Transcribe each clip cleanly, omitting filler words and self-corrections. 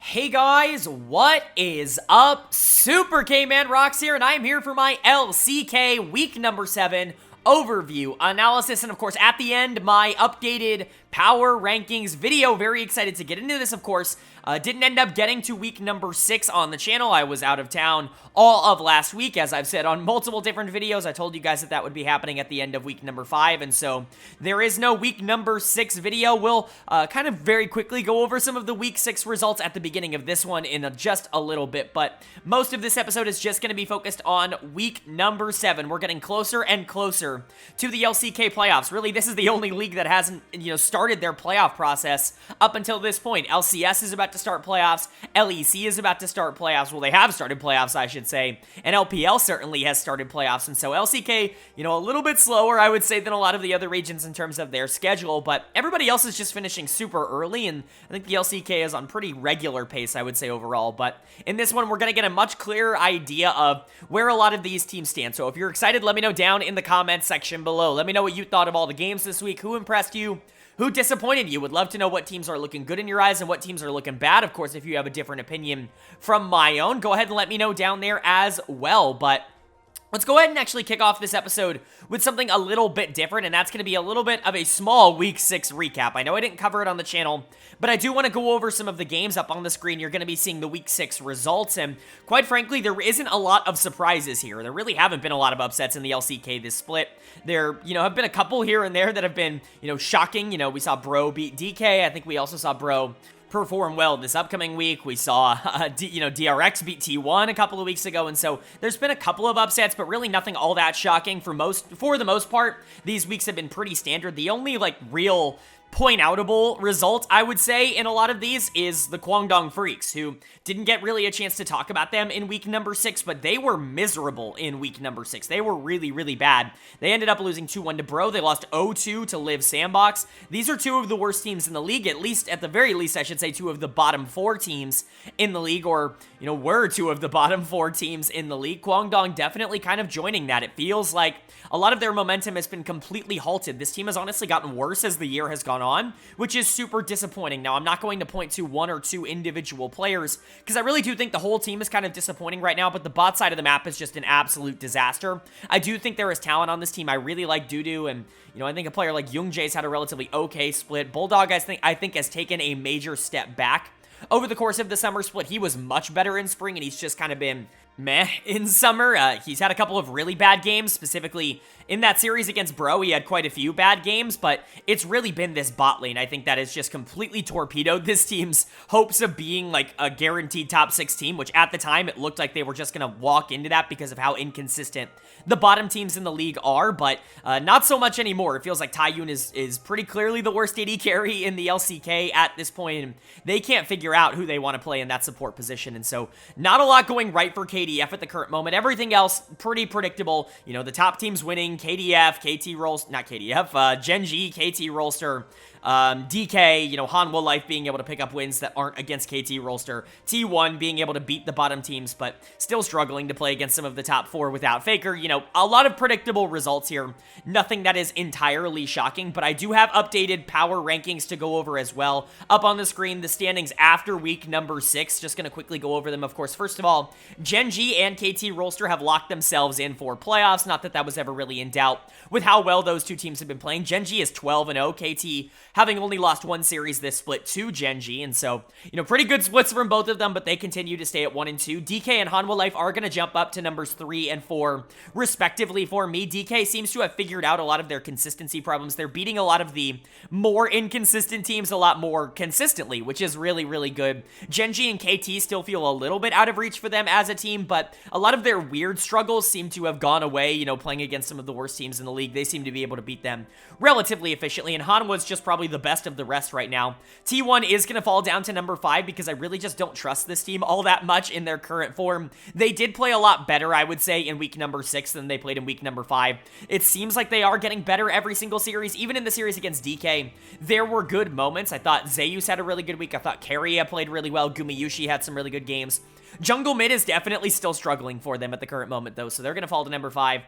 Hey guys, what is up? Super K-Man Rocks here, and I am here for my LCK week number 7 overview, analysis, and of course, at the end, my updated power rankings video. Very excited to get into this, of course. Didn't end up getting to week number 6 on the channel. I was out of town all of last week, as I've said on multiple different videos. I told you guys that that would be happening at the end of week number 5, and so there is no week number 6 video. We'll kind of very quickly go over some of the week 6 results at the beginning of this one in just a little bit, but most of this episode is just going to be focused on week number 7. We're getting closer and closer to the LCK playoffs. Really, this is the only league that hasn't, started their playoff process up until this point. LCS is about to start playoffs. LEC is about to start playoffs. Well, they have started playoffs, I should say. And LPL certainly has started playoffs. And so LCK, a little bit slower, I would say, than a lot of the other regions in terms of their schedule. But everybody else is just finishing super early. And I think the LCK is on pretty regular pace, I would say, overall. But in this one, we're going to get a much clearer idea of where a lot of these teams stand. So if you're excited, let me know down in the comments section below. Let me know what you thought of all the games this week. Who impressed you? Who disappointed you? Would love to know what teams are looking good in your eyes and what teams are looking bad. Of course, if you have a different opinion from my own, go ahead and let me know down there as well. But let's go ahead and actually kick off this episode with something a little bit different, and that's going to be a little bit of a small Week 6 recap. I know I didn't cover it on the channel, but I do want to go over some of the games up on the screen. You're going to be seeing the Week 6 results, and quite frankly, there isn't a lot of surprises here. There really haven't been a lot of upsets in the LCK this split. There, have been a couple here and there that have been, shocking. We saw Bro beat DK. I think we also saw Bro perform well this upcoming week. We saw, DRX beat T1 a couple of weeks ago, and so there's been a couple of upsets, but really nothing all that shocking for the most part. These weeks have been pretty standard. The only, real point-outable result, I would say, in a lot of these is the Kwangdong Freecs, who didn't get really a chance to talk about them in week number 6, but they were miserable in week number 6. They were really, really bad. They ended up losing 2-1 to Bro. They lost 0-2 to Liiv SANDBOX. These are two of the worst teams in the league, at the very least, I should say, two of the bottom 4 teams in the league, or, were two of the bottom 4 teams in the league. Kwangdong definitely kind of joining that. It feels like a lot of their momentum has been completely halted. This team has honestly gotten worse as the year has gone on, which is super disappointing. Now, I'm not going to point to one or two individual players, because I really do think the whole team is kind of disappointing right now, but the bot side of the map is just an absolute disaster. I do think there is talent on this team. I really like Dudu, and, I think a player like Gen.G's had a relatively okay split. Bulldog, I think has taken a major step back over the course of the summer split. He was much better in spring, and he's just kind of been meh in summer. He's had a couple of really bad games, specifically in that series against Bro. He had quite a few bad games, but it's really been this bot lane, I think, that has just completely torpedoed this team's hopes of being a guaranteed top 6 team, which at the time it looked like they were just gonna walk into that because of how inconsistent the bottom teams in the league are, but not so much anymore. It feels like Taiyun is pretty clearly the worst AD carry in the LCK at this point, and they can't figure out who they want to play in that support position, and so not a lot going right for KDF at the current moment. Everything else pretty predictable. The top teams winning: KDF, KT Rolster, not KDF, Gen.G, KT Rolster, DK, Hanwha Life being able to pick up wins that aren't against KT Rolster, T1 being able to beat the bottom teams, but still struggling to play against some of the top 4 without Faker. A lot of predictable results here. Nothing that is entirely shocking, but I do have updated power rankings to go over as well. Up on the screen, the standings after week number 6. Just going to quickly go over them, of course. First of all, Gen.G and KT Rolster have locked themselves in for playoffs. Not that that was ever really in doubt with how well those two teams have been playing. Gen.G is 12-0. KT having only lost one series this split to Gen.G, and so, pretty good splits from both of them, but they continue to stay at 1 and 2. DK and Hanwha Life are going to jump up to numbers 3 and 4, respectively for me. DK seems to have figured out a lot of their consistency problems. They're beating a lot of the more inconsistent teams a lot more consistently, which is really, really good. Gen.G and KT still feel a little bit out of reach for them as a team, but a lot of their weird struggles seem to have gone away, playing against some of the worst teams in the league. They seem to be able to beat them relatively efficiently, and Hanwha's just probably the best of the rest right now. T1 is going to fall down to number 5 because I really just don't trust this team all that much in their current form. They did play a lot better, I would say, in week number 6 than they played in week number 5. It seems like they are getting better every single series. Even in the series against DK, there were good moments. I thought Zeus had a really good week. I thought Keria played really well. Gumiyushi had some really good games. Jungle mid is definitely still struggling for them at the current moment, though, so they're going to fall to number 5.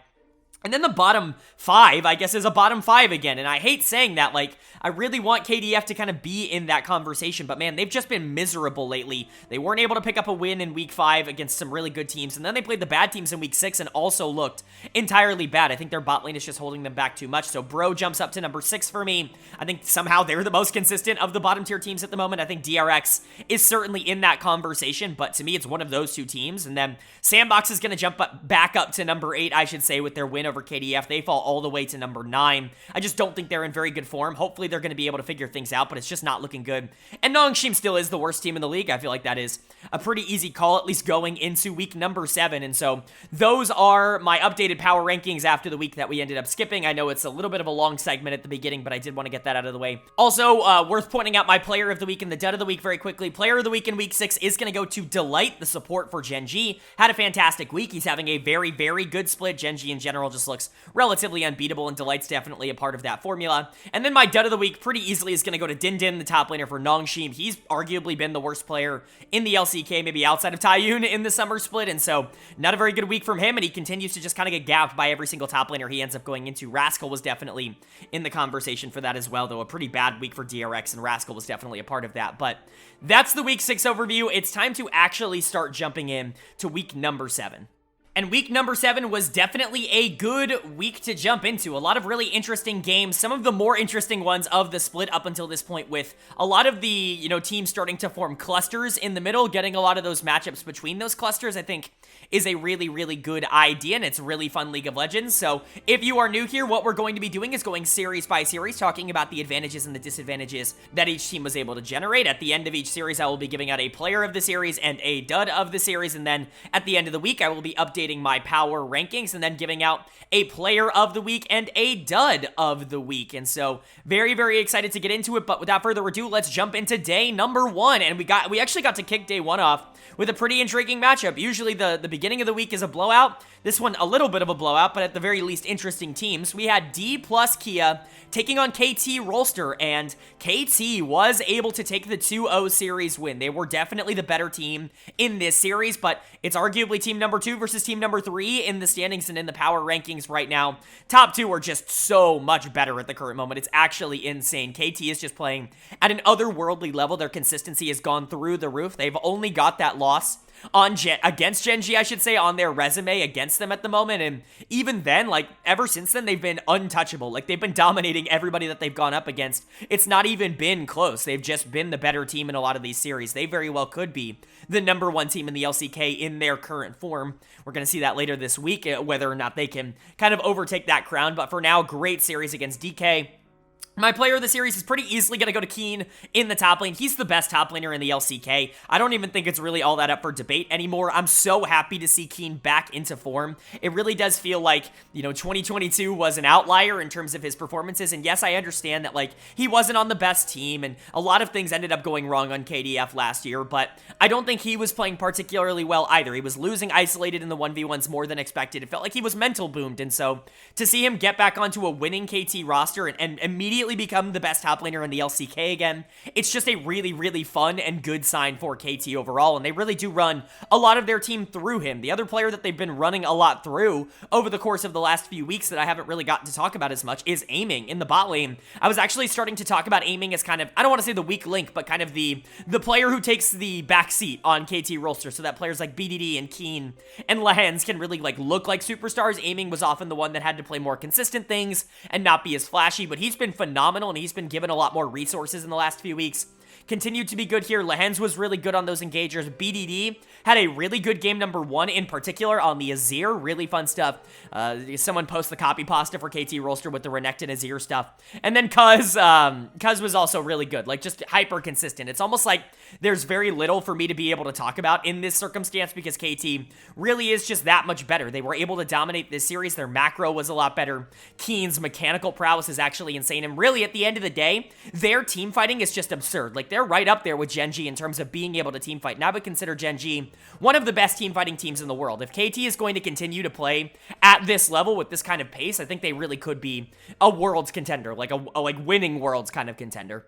And then the bottom 5, I guess, is a bottom 5 again. And I hate saying that. Like, I really want KDF to kind of be in that conversation. But, man, they've just been miserable lately. They weren't able to pick up a win in Week 5 against some really good teams. And then they played the bad teams in Week 6 and also looked entirely bad. I think their bot lane is just holding them back too much. So, Bro jumps up to number 6 for me. I think somehow they're the most consistent of the bottom tier teams at the moment. I think DRX is certainly in that conversation. But to me, it's one of those two teams. And then Sandbox is going to jump back up to number 8, I should say, with their win over KDF. They fall all the way to number 9. I just don't think they're in very good form. Hopefully they're going to be able to figure things out, but it's just not looking good. And Nongshim still is the worst team in the league. I feel like that is a pretty easy call, at least going into week number 7. And so those are my updated power rankings after the week that we ended up skipping. I know it's a little bit of a long segment at the beginning, but I did want to get that out of the way. Also, worth pointing out my player of the week and the dud of the week very quickly. Player of the week in week 6 is going to go to Delight, the support for Gen.G. Had a fantastic week. He's having a very, very good split. Gen.G in general just looks relatively unbeatable, and Delight's definitely a part of that formula. And then my dud of the week pretty easily is going to go to Din Din, the top laner for Nongshim. He's arguably been the worst player in the LCK, maybe outside of Taiyun in the summer split, and so not a very good week from him, and he continues to just kind of get gapped by every single top laner he ends up going into. Rascal was definitely in the conversation for that as well, though a pretty bad week for DRX, and Rascal was definitely a part of that. But that's the week 6 overview. It's time to actually start jumping in to week number 7. And week number 7 was definitely a good week to jump into. A lot of really interesting games, some of the more interesting ones of the split up until this point, with a lot of the, teams starting to form clusters in the middle. Getting a lot of those matchups between those clusters, I think, is a really, really good idea, and it's really fun League of Legends. So if you are new here, what we're going to be doing is going series by series, talking about the advantages and the disadvantages that each team was able to generate. At the end of each series, I will be giving out a player of the series and a dud of the series, and then at the end of the week, I will be updating my power rankings and then giving out a player of the week and a dud of the week. And so very, very excited to get into it. But without further ado, let's jump into day number 1. And we actually got to kick day 1 off with a pretty intriguing matchup. Usually the beginning of the week is a blowout. This one, a little bit of a blowout, but at the very least, interesting teams. We had Dplus KIA taking on KT Rolster, and KT was able to take the 2-0 series win. They were definitely the better team in this series, but it's arguably team number 2 versus team number 3 in the standings and in the power rankings right now. Top 2 are just so much better at the current moment. It's actually insane. KT is just playing at an otherworldly level. Their consistency has gone through the roof. They've only got that loss against Gen.G, I should say, on their resume against them at the moment, and even then, like, ever since then, they've been untouchable. Like, they've been dominating everybody that they've gone up against. It's not even been close. They've just been the better team in a lot of these series. They very well could be the number 1 team in the LCK in their current form. We're going to see that later this week, whether or not they can kind of overtake that crown, but for now, great series against DK. My player of the series is pretty easily going to go to Keen in the top lane. He's the best top laner in the LCK. I don't even think it's really all that up for debate anymore. I'm so happy to see Keen back into form. It really does feel like, 2022 was an outlier in terms of his performances. And yes, I understand that, he wasn't on the best team, and a lot of things ended up going wrong on KDF last year, but I don't think he was playing particularly well either. He was losing isolated in the 1v1s more than expected. It felt like he was mental boomed, and so to see him get back onto a winning KT roster and immediately become the best top laner in the LCK again, it's just a really, really fun and good sign for KT overall, and they really do run a lot of their team through him. The other player that they've been running a lot through over the course of the last few weeks that I haven't really gotten to talk about as much is Aiming in the bot lane. I was actually starting to talk about Aiming as kind of, I don't want to say the weak link, but kind of the player who takes the back seat on KT Rolster, so that players like BDD and Keen and Lehens can really look like superstars. Aiming was often the one that had to play more consistent things and not be as flashy, but he's been phenomenal, and he's been given a lot more resources in the last few weeks. Continued to be good here. Lehens was really good on those engagers. BDD had a really good game number 1 in particular on the Azir. Really fun stuff. Someone post the copy pasta for KT Rolster with the Renekton Azir stuff. And then Cuz was also really good. Just hyper consistent. It's almost like there's very little for me to be able to talk about in this circumstance because KT really is just that much better. They were able to dominate this series. Their macro was a lot better. Keen's mechanical prowess is actually insane. And really, at the end of the day, their team fighting is just absurd. They're right up there with Gen.G in terms of being able to team fight. And I would consider Gen.G one of the best team fighting teams in the world. If KT is going to continue to play at this level with this kind of pace, I think they really could be a world's contender, like a winning world's kind of contender.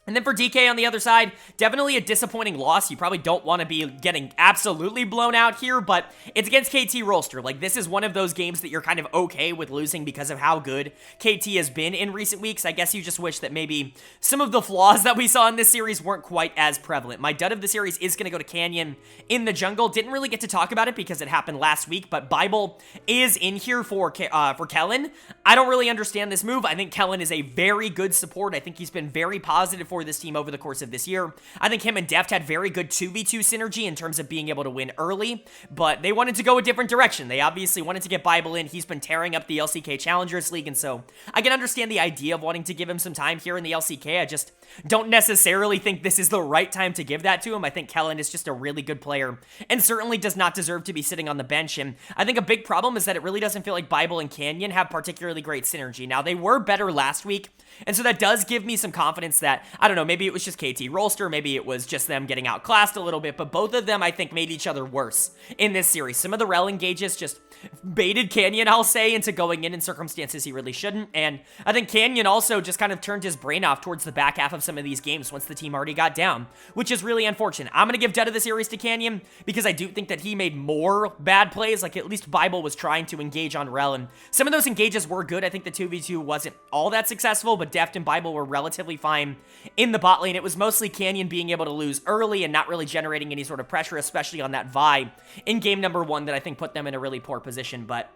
And then for DK on the other side, definitely a disappointing loss. You probably don't want to be getting absolutely blown out here, but it's against KT Rolster. Like, this is one of those games that you're kind of okay with losing because of how good KT has been in recent weeks. I guess you just wish that maybe some of the flaws that we saw in this series weren't quite as prevalent. My dud of the series is going to go to Canyon in the jungle. Didn't really get to talk about it because it happened last week, but Bible is in here for Kellen. I don't really understand this move. I think Kellen is a very good support. I think he's been very positive for this team over the course of this year. I think him and Deft had very good 2v2 synergy in terms of being able to win early, but they wanted to go a different direction. They obviously wanted to get Bible in. He's been tearing up the LCK Challengers League, and so I can understand the idea of wanting to give him some time here in the LCK. I just don't necessarily think this is the right time to give that to him. I think Kellen is just a really good player and certainly does not deserve to be sitting on the bench, and I think a big problem is that it really doesn't feel like Bible and Canyon have particularly great synergy. Now, they were better last week, and so that does give me some confidence that, I don't know, maybe it was just KT Rolster, maybe it was just them getting outclassed a little bit, but both of them, I think, made each other worse in this series. Some of the rel engages just baited Canyon, I'll say, into going in circumstances he really shouldn't, and I think Canyon also just kind of turned his brain off towards the back half of some of these games once the team already got down, which is really unfortunate. I'm going to give dud of the series to Canyon because I do think that he made more bad plays. Like, at least Bible was trying to engage on rel, and some of those engages were good. I think the 2v2 wasn't all that successful, but Deft and Bible were relatively fine in the bot lane. It was mostly Canyon being able to lose early and not really generating any sort of pressure, especially on that Vi in game number 1, that I think put them in a really poor position. But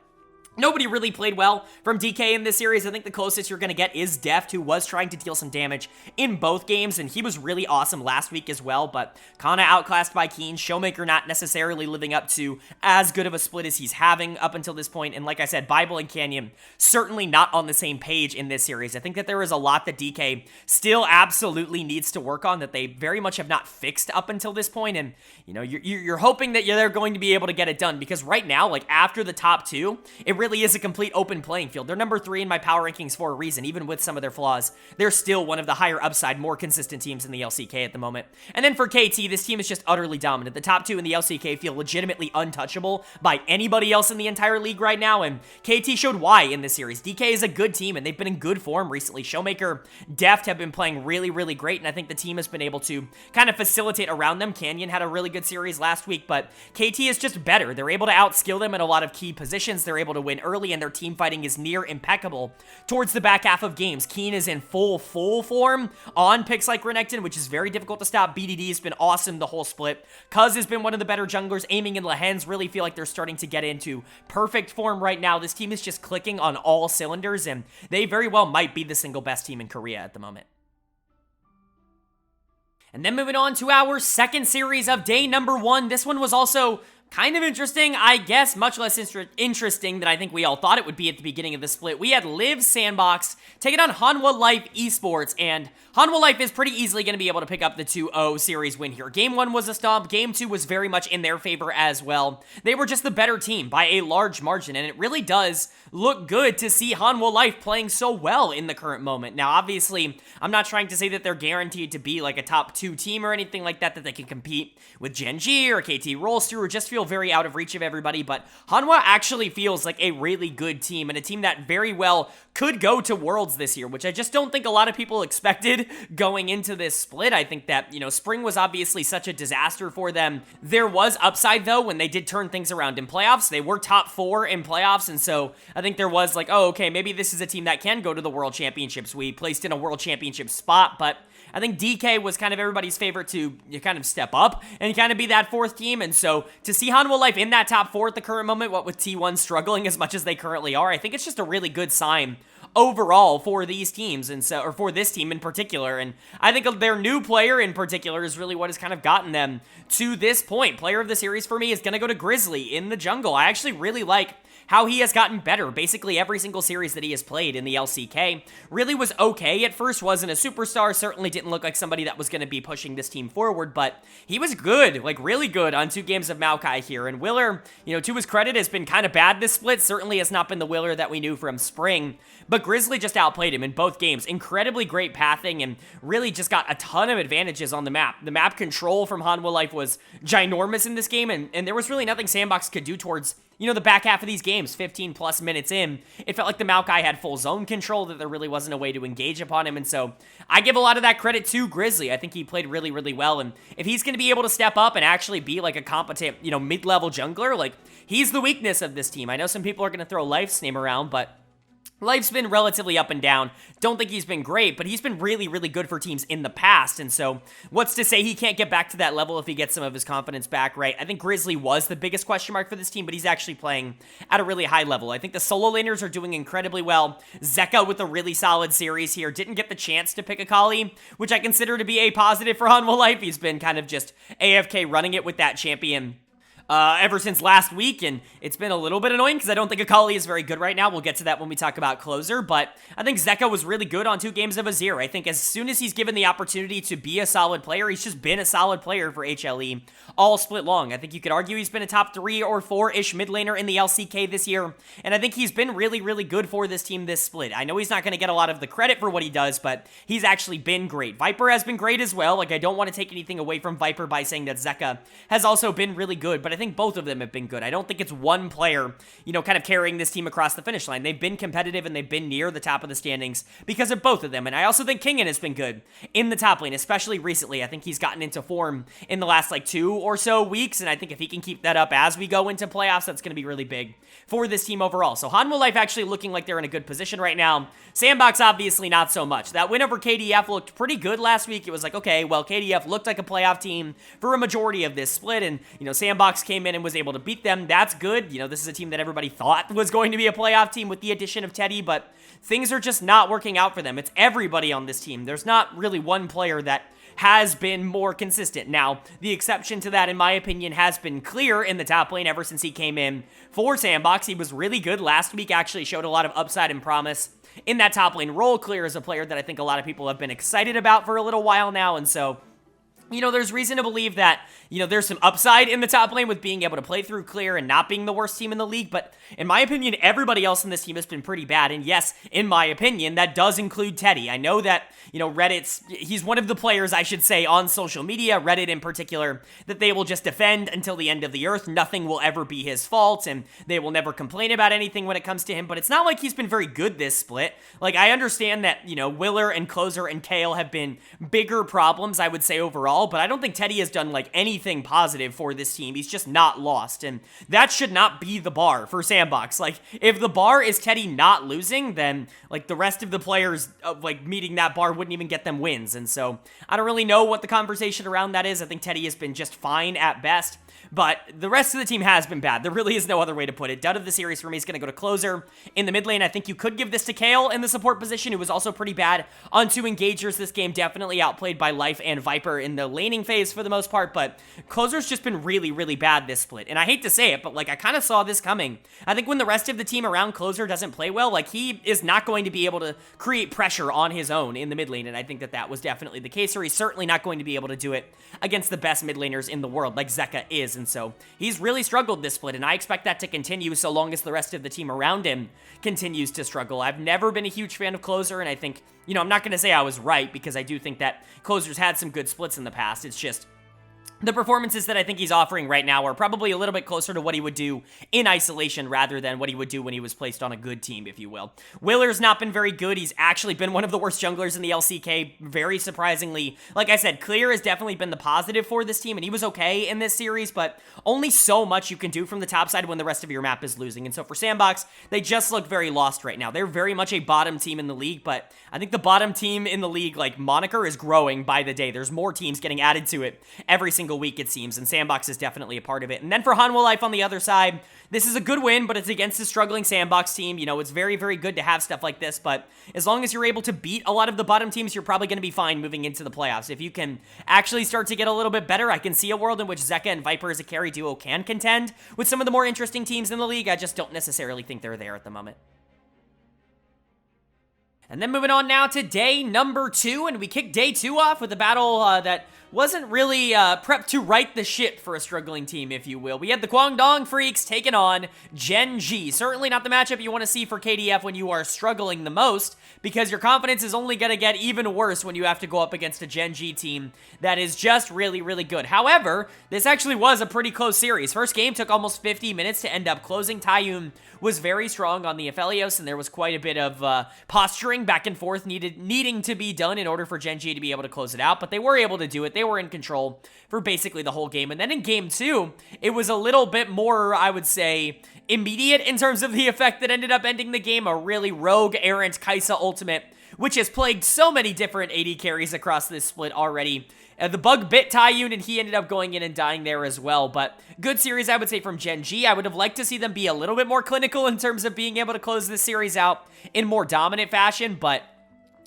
nobody really played well from DK in this series. I think the closest you're going to get is Deft, who was trying to deal some damage in both games, and he was really awesome last week as well, but kind of outclassed by Keen. Showmaker not necessarily living up to as good of a split as he's having up until this point, and like I said, Bible and Canyon certainly not on the same page in this series. I think that there is a lot that DK still absolutely needs to work on that they very much have not fixed up until this point, and you know, you're hoping that they're going to be able to get it done, because right now, like, after the top two, it really is a complete open playing field. They're number 3 in my power rankings for a reason. Even with some of their flaws, they're still one of the higher upside, more consistent teams in the LCK at the moment. And then for KT, this team is just utterly dominant. The top 2 in the LCK feel legitimately untouchable by anybody else in the entire league right now, and KT showed why in this series. DK is a good team, and they've been in good form recently. Showmaker, Deft have been playing really, really great, and I think the team has been able to kind of facilitate around them. Canyon had a really good series last week, but KT is just better. They're able to outskill them in a lot of key positions. They're able to win early, and their team fighting is near impeccable towards the back half of games. Keen is in full form on picks like Renekton, which is very difficult to stop. BDD has been awesome the whole split. Cuz has been one of the better junglers. Aiming and Lehens really feel like they're starting to get into perfect form right now. This team is just clicking on all cylinders, and they very well might be the single best team in Korea at the moment. And then moving on to our second series of day number 1. This one was also kind of interesting, I guess, much less interesting than I think we all thought it would be at the beginning of the split. We had Liiv SANDBOX taking on Hanwha Life Esports, and Hanwha Life is pretty easily going to be able to pick up the 2-0 series win here. Game 1 was a stomp. Game 2 was very much in their favor as well. They were just the better team by a large margin, and it really does look good to see Hanwha Life playing so well in the current moment. Now, obviously, I'm not trying to say that they're guaranteed to be like a top 2 team or anything like that, that they can compete with Gen.G or KT Rolster or just feel very out of reach of everybody, but Hanwha actually feels like a really good team, and a team that very well could go to Worlds this year, which I just don't think a lot of people expected going into this split. I think that, you know, spring was obviously such a disaster for them. There was upside, though, when they did turn things around in playoffs. They were top 4 in playoffs, and so I think there was like, oh, okay, maybe this is a team that can go to the World Championships. We placed in a World Championship spot, but I think DK was kind of everybody's favorite to kind of step up and kind of be that 4th team, and so to see Hanwha Life in that top 4 at the current moment, what with T1 struggling as much as they currently are, I think it's just a really good sign overall for these teams, and so, or for this team in particular, and I think their new player in particular is really what has kind of gotten them to this point. Player of the series for me is going to go to Grizzly in the jungle. I actually really like how he has gotten better. Basically every single series that he has played in the LCK really was okay at first, wasn't a superstar, certainly didn't look like somebody that was going to be pushing this team forward, but he was good, like really good on 2 games of Maokai here, and Willer, you know, to his credit, has been kind of bad this split, certainly has not been the Willer that we knew from spring, but Grizzly just outplayed him in both games. Incredibly great pathing, and really just got a ton of advantages on the map. The map control from Hanwha Life was ginormous in this game, and there was really nothing SANDBOX could do towards you know, the back half of these games, 15 plus minutes in, it felt like the Maokai had full zone control, that there really wasn't a way to engage upon him. And so I give a lot of that credit to Grizzly. I think he played really, really well. And if he's going to be able to step up and actually be like a competent, you know, mid-level jungler, like he's the weakness of this team. I know some people are going to throw Liif's name around, but Liif's been relatively up and down. Don't think he's been great, but he's been really, really good for teams in the past. And so what's to say he can't get back to that level if he gets some of his confidence back, right? I think Grizzly was the biggest question mark for this team, but he's actually playing at a really high level. I think the solo laners are doing incredibly well. Zeka with a really solid series here. Didn't get the chance to pick a Kali, which I consider to be a positive for Hanwha Liif. He's been kind of just AFK running it with that champion ever since last week, and it's been a little bit annoying because I don't think Akali is very good right now. We'll get to that when we talk about closer, but I think Zeka was really good on 2 games of Azir. I think as soon as he's given the opportunity to be a solid player, he's just been a solid player for HLE all split long. I think you could argue he's been a top 3 or 4-ish mid laner in the LCK this year, and I think he's been really, really good for this team this split. I know he's not going to get a lot of the credit for what he does, but he's actually been great. Viper has been great as well. Like, I don't want to take anything away from Viper by saying that Zeka has also been really good, but I think both of them have been good. I don't think it's one player, you know, kind of carrying this team across the finish line. They've been competitive and they've been near the top of the standings because of both of them. And I also think Kingen has been good in the top lane, especially recently. I think he's gotten into form in the last like 2 or so weeks, and I think if he can keep that up as we go into playoffs, that's going to be really big for this team overall. So Hanwha Liif actually looking like they're in a good position right now. SANDBOX obviously not so much. That win over KDF looked pretty good last week. It was like, okay, well, KDF looked like a playoff team for a majority of this split, and, you know, SANDBOX came in and was able to beat them. That's good. You know, this is a team that everybody thought was going to be a playoff team with the addition of Teddy, but things are just not working out for them. It's everybody on this team. There's not really one player that has been more consistent. Now, the exception to that, in my opinion, has been Clear in the top lane ever since he came in for SANDBOX. He was really good last week, actually showed a lot of upside and promise in that top lane role. Clear is a player that I think a lot of people have been excited about for a little while now, and so, you know, there's reason to believe that, you know, there's some upside in the top lane with being able to play through Clear and not being the worst team in the league, but in my opinion, everybody else in this team has been pretty bad, and yes, in my opinion, that does include Teddy. I know that, you know, he's one of the players, I should say, on social media, Reddit in particular, that they will just defend until the end of the earth. Nothing will ever be his fault, and they will never complain about anything when it comes to him, but it's not like he's been very good this split. Like, I understand that, you know, Willer and Closer and Kale have been bigger problems, I would say, overall, but I don't think Teddy has done, like, anything positive for this team. He's just not lost, and that should not be the bar for SANDBOX. Like, if the bar is Teddy not losing, then, like, the rest of the players, like, meeting that bar wouldn't even get them wins, and so I don't really know what the conversation around that is. I think Teddy has been just fine at best, but the rest of the team has been bad. There really is no other way to put it. Dud of the series for me is going to go to Closer. In the mid lane, I think you could give this to Kale in the support position, who was also pretty bad on 2 engagers this game, definitely outplayed by Liif and Viper in the laning phase for the most part, but Closer's just been really, really bad this split, and I hate to say it, but, like, I kind of saw this coming. I think when the rest of the team around Closer doesn't play well, like, he is not going to be able to create pressure on his own in the mid lane, and I think that that was definitely the case, or he's certainly not going to be able to do it against the best mid laners in the world, like Zeka is, and so he's really struggled this split, and I expect that to continue so long as the rest of the team around him continues to struggle. I've never been a huge fan of Closer, and I think, you know, I'm not going to say I was right, because I do think that Closer's had some good splits in the past. It's just the performances that I think he's offering right now are probably a little bit closer to what he would do in isolation rather than what he would do when he was placed on a good team, if you will. Willer's not been very good. He's actually been one of the worst junglers in the LCK, very surprisingly. Like I said, Clear has definitely been the positive for this team, and he was okay in this series, but only so much you can do from the top side when the rest of your map is losing. And so for SANDBOX, they just look very lost right now. They're very much a bottom team in the league, but I think the bottom team in the league, like, moniker is growing by the day. There's more teams getting added to it every single week, it seems, and SANDBOX is definitely a part of it. And then for Hanwha Liif on the other side, this is a good win, but it's against a struggling SANDBOX team. You know, it's very, very good to have stuff like this, but as long as you're able to beat a lot of the bottom teams, you're probably going to be fine moving into the playoffs. If you can actually start to get a little bit better, I can see a world in which Zeka and Viper as a carry duo can contend with some of the more interesting teams in the league. I just don't necessarily think they're there at the moment. And then moving on now to day number 2, and we kick day 2 off with a battle that wasn't really prepped to right the ship for a struggling team, if you will. We had the Kwangdong Freecs taking on Gen.G. Certainly not the matchup you want to see for KDF when you are struggling the most, because your confidence is only going to get even worse when you have to go up against a Gen.G team that is just really, really good. However, this actually was a pretty close series. First game took almost 50 minutes to end up closing. Taiyun was very strong on the Aphelios, and there was quite a bit of posturing back and forth needing to be done in order for Gen.G to be able to close it out, but they were able to do it. They were in control for basically the whole game, and then in game 2, it was a little bit more, I would say, immediate in terms of the effect that ended up ending the game. A really rogue, errant Kai'Sa ultimate, which has plagued so many different AD carries across this split already. The bug bit Taiyun, and he ended up going in and dying there as well. But good series, I would say, from Gen.G. I would have liked to see them be a little bit more clinical in terms of being able to close this series out in more dominant fashion, but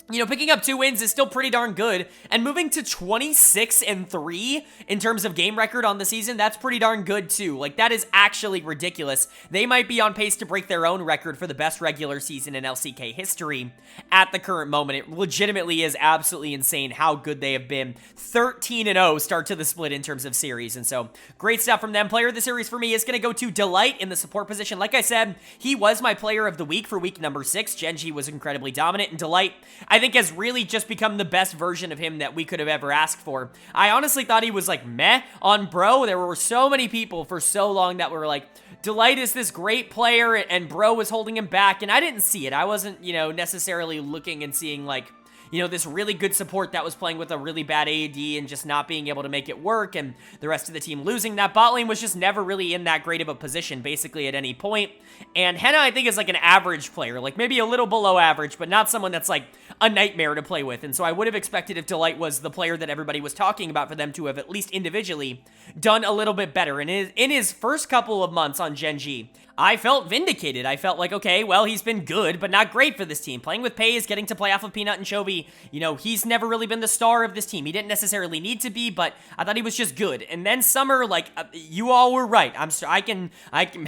you know, picking up 2 wins is still pretty darn good, and moving to 26-3 in terms of game record on the season, that's pretty darn good too. Like, that is actually ridiculous. They might be on pace to break their own record for the best regular season in LCK history at the current moment. It legitimately is absolutely insane how good they have been. 13-0 start to the split in terms of series, and so great stuff from them. Player of the series for me is going to go to Delight in the support position. Like I said, he was my player of the week for week number 6. Gen.G was incredibly dominant, and Delight, I think, has really just become the best version of him that we could have ever asked for. I honestly thought he was like meh on Bro. There were so many people for so long that were like, Delight is this great player, and Bro was holding him back, and I didn't see it. I wasn't, you know, necessarily looking and seeing like, you know, this really good support that was playing with a really bad AD and just not being able to make it work, and the rest of the team losing. That bot lane was just never really in that great of a position, basically, at any point. And Hanwha, I think, is like an average player, like maybe a little below average, but not someone that's like a nightmare to play with. And so I would have expected, if Delight was the player that everybody was talking about, for them to have at least individually done a little bit better. And in his first couple of months on Gen.G, I felt vindicated. I felt like, okay, well, he's been good, but not great for this team. Playing with Pays, getting to play off of Peanut and Chovy, you know, he's never really been the star of this team. He didn't necessarily need to be, but I thought he was just good. And then Summer, like, you all were right. I'm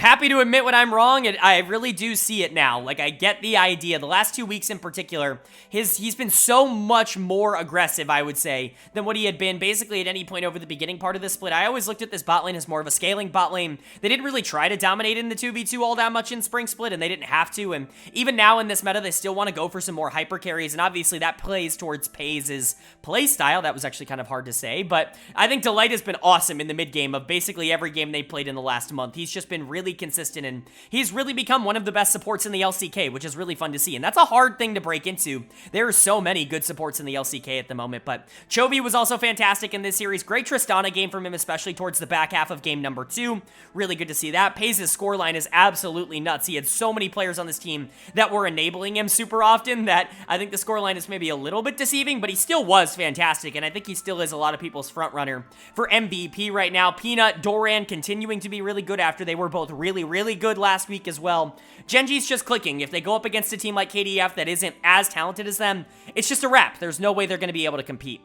happy to admit when I'm wrong, and I really do see it now. Like, I get the idea. The last 2 weeks in particular, he's been so much more aggressive, I would say, than what he had been basically at any point over the beginning part of the split. I always looked at this bot lane as more of a scaling bot lane. They didn't really try to dominate in the 2v2 all that much in Spring Split, and they didn't have to, and even now in this meta, they still want to go for some more hyper carries, and obviously that plays towards Pays' play style. That was actually kind of hard to say, but I think Delight has been awesome in the mid game of basically every game they played in the last month. He's just been really consistent, and he's really become one of the best supports in the LCK, which is really fun to see, and that's a hard thing to break into. There are so many good supports in the LCK at the moment, but Chovy was also fantastic in this series. Great Tristana game from him, especially towards the back half of game number 2. Really good to see that. Pays' scoreline is absolutely nuts. He had so many players on this team that were enabling him super often that I think the scoreline is maybe a little bit deceiving, but he still was fantastic, and I think he still is a lot of people's front runner for MVP right now. Peanut, Doran continuing to be really good after they were both really, really good last week as well. Gen.G's just clicking. If they go up against a team like KDF that isn't as talented as them, it's just a wrap. There's no way they're going to be able to compete.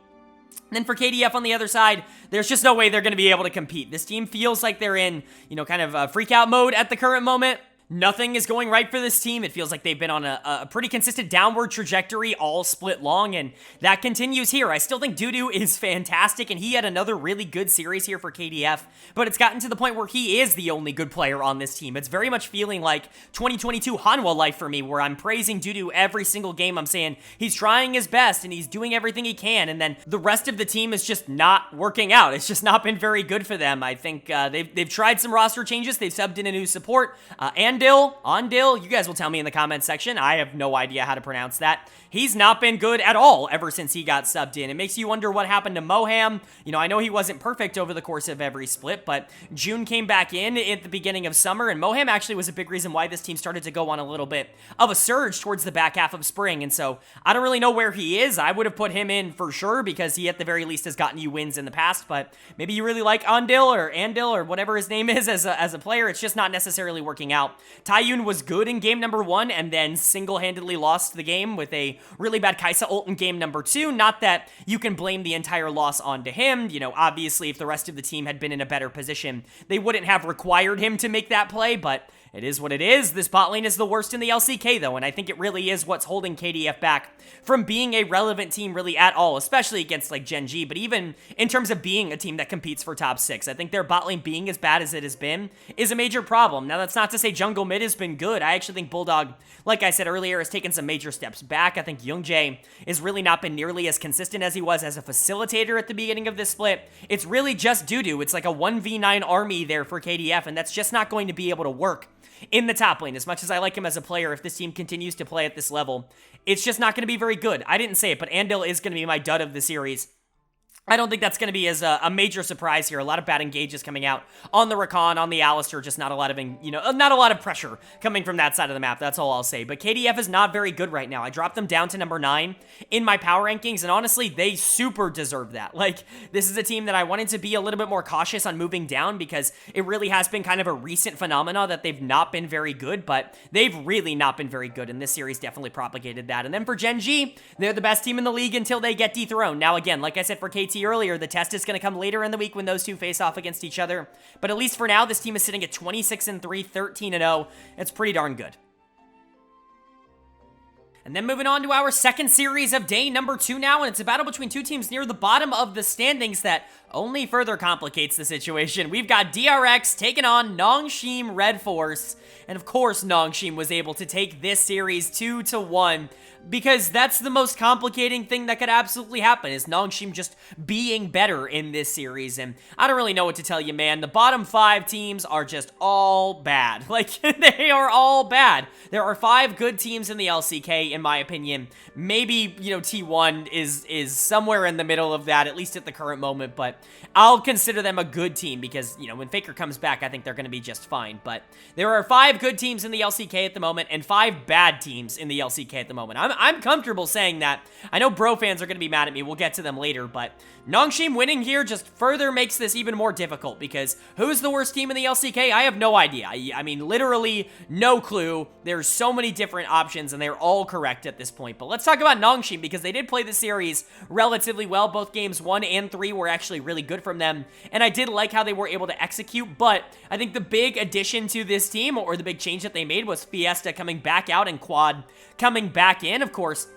And then for KDF on the other side, there's just no way they're going to be able to compete. This team feels like they're in, you know, kind of freak out mode at the current moment. Nothing is going right for this team. It feels like they've been on a pretty consistent downward trajectory all split long, and that continues here. I still think Dudu is fantastic, and he had another really good series here for KDF, but it's gotten to the point where he is the only good player on this team. It's very much feeling like 2022 Hanwha life for me, where I'm praising Dudu every single game. I'm saying he's trying his best, and he's doing everything he can, and then the rest of the team is just not working out. It's just not been very good for them. I think they've tried some roster changes. They've subbed in a new support, Andil, you guys will tell me in the comments section. I have no idea how to pronounce that. He's not been good at all ever since he got subbed in. It makes you wonder what happened to Moham. You know, I know he wasn't perfect over the course of every split, but June came back in at the beginning of summer, and Moham actually was a big reason why this team started to go on a little bit of a surge towards the back half of spring, and so I don't really know where he is. I would have put him in for sure because he at the very least has gotten you wins in the past, but maybe you really like Andil or whatever his name is as a player. It's just not necessarily working out. Taiyun was good in game number 1 and then single-handedly lost the game with a really bad Kai'Sa ult in game number 2. Not that you can blame the entire loss onto him. You know, obviously, if the rest of the team had been in a better position, they wouldn't have required him to make that play, but it is what it is. This bot lane is the worst in the LCK, though, and I think it really is what's holding KDF back from being a relevant team really at all, especially against, like, Gen.G, but even in terms of being a team that competes for top 6. I think their bot lane being as bad as it has been is a major problem. Now, that's not to say jungle mid has been good. I actually think Bulldog, like I said earlier, has taken some major steps back. I think Youngjae has really not been nearly as consistent as he was as a facilitator at the beginning of this split. It's really just doo-doo. It's like a 1v9 army there for KDF, and that's just not going to be able to work in the top lane. As much as I like him as a player, if this team continues to play at this level, it's just not going to be very good. I didn't say it, but Andil is going to be my dud of the series. I don't think that's going to be as a major surprise here. A lot of bad engages coming out on the Rakan, on the Alistar, just not a lot of, not a lot of pressure coming from that side of the map. That's all I'll say. But KDF is not very good right now. I dropped them down to number 9 in my power rankings, and honestly, they super deserve that. Like, this is a team that I wanted to be a little bit more cautious on moving down because it really has been kind of a recent phenomena that they've not been very good, but they've really not been very good, and this series definitely propagated that. And then for Gen.G, they're the best team in the league until they get dethroned. Now, again, like I said for KT earlier, the test is going to come later in the week when those two face off against each other. But at least for now, this team is sitting at 26-3, 13-0. It's pretty darn good. And then moving on to our second series of day number 2 now, and it's a battle between two teams near the bottom of the standings that only further complicates the situation. We've got DRX taking on NS RedForce, and of course NS was able to take this series 2-1, because that's the most complicating thing that could absolutely happen, is NS just being better in this series, and I don't really know what to tell you, man. The bottom 5 teams are just all bad. Like, they are all bad. There are 5 good teams in the LCK, in my opinion. Maybe, T1 is somewhere in the middle of that, at least at the current moment, but I'll consider them a good team because, when Faker comes back, I think they're going to be just fine. But there are 5 good teams in the LCK at the moment and 5 bad teams in the LCK at the moment. I'm comfortable saying that. I know bro fans are going to be mad at me. We'll get to them later, but NS winning here just further makes this even more difficult because who's the worst team in the LCK? I have no idea. I mean, literally no clue. There's so many different options and they're all correct at this point. But let's talk about NS because they did play the series relatively well. Both games 1 and 3 were actually really good from them, and I did like how they were able to execute, but I think the big addition to this team, or the big change that they made, was Fiesta coming back out and Quad coming back in. Of course,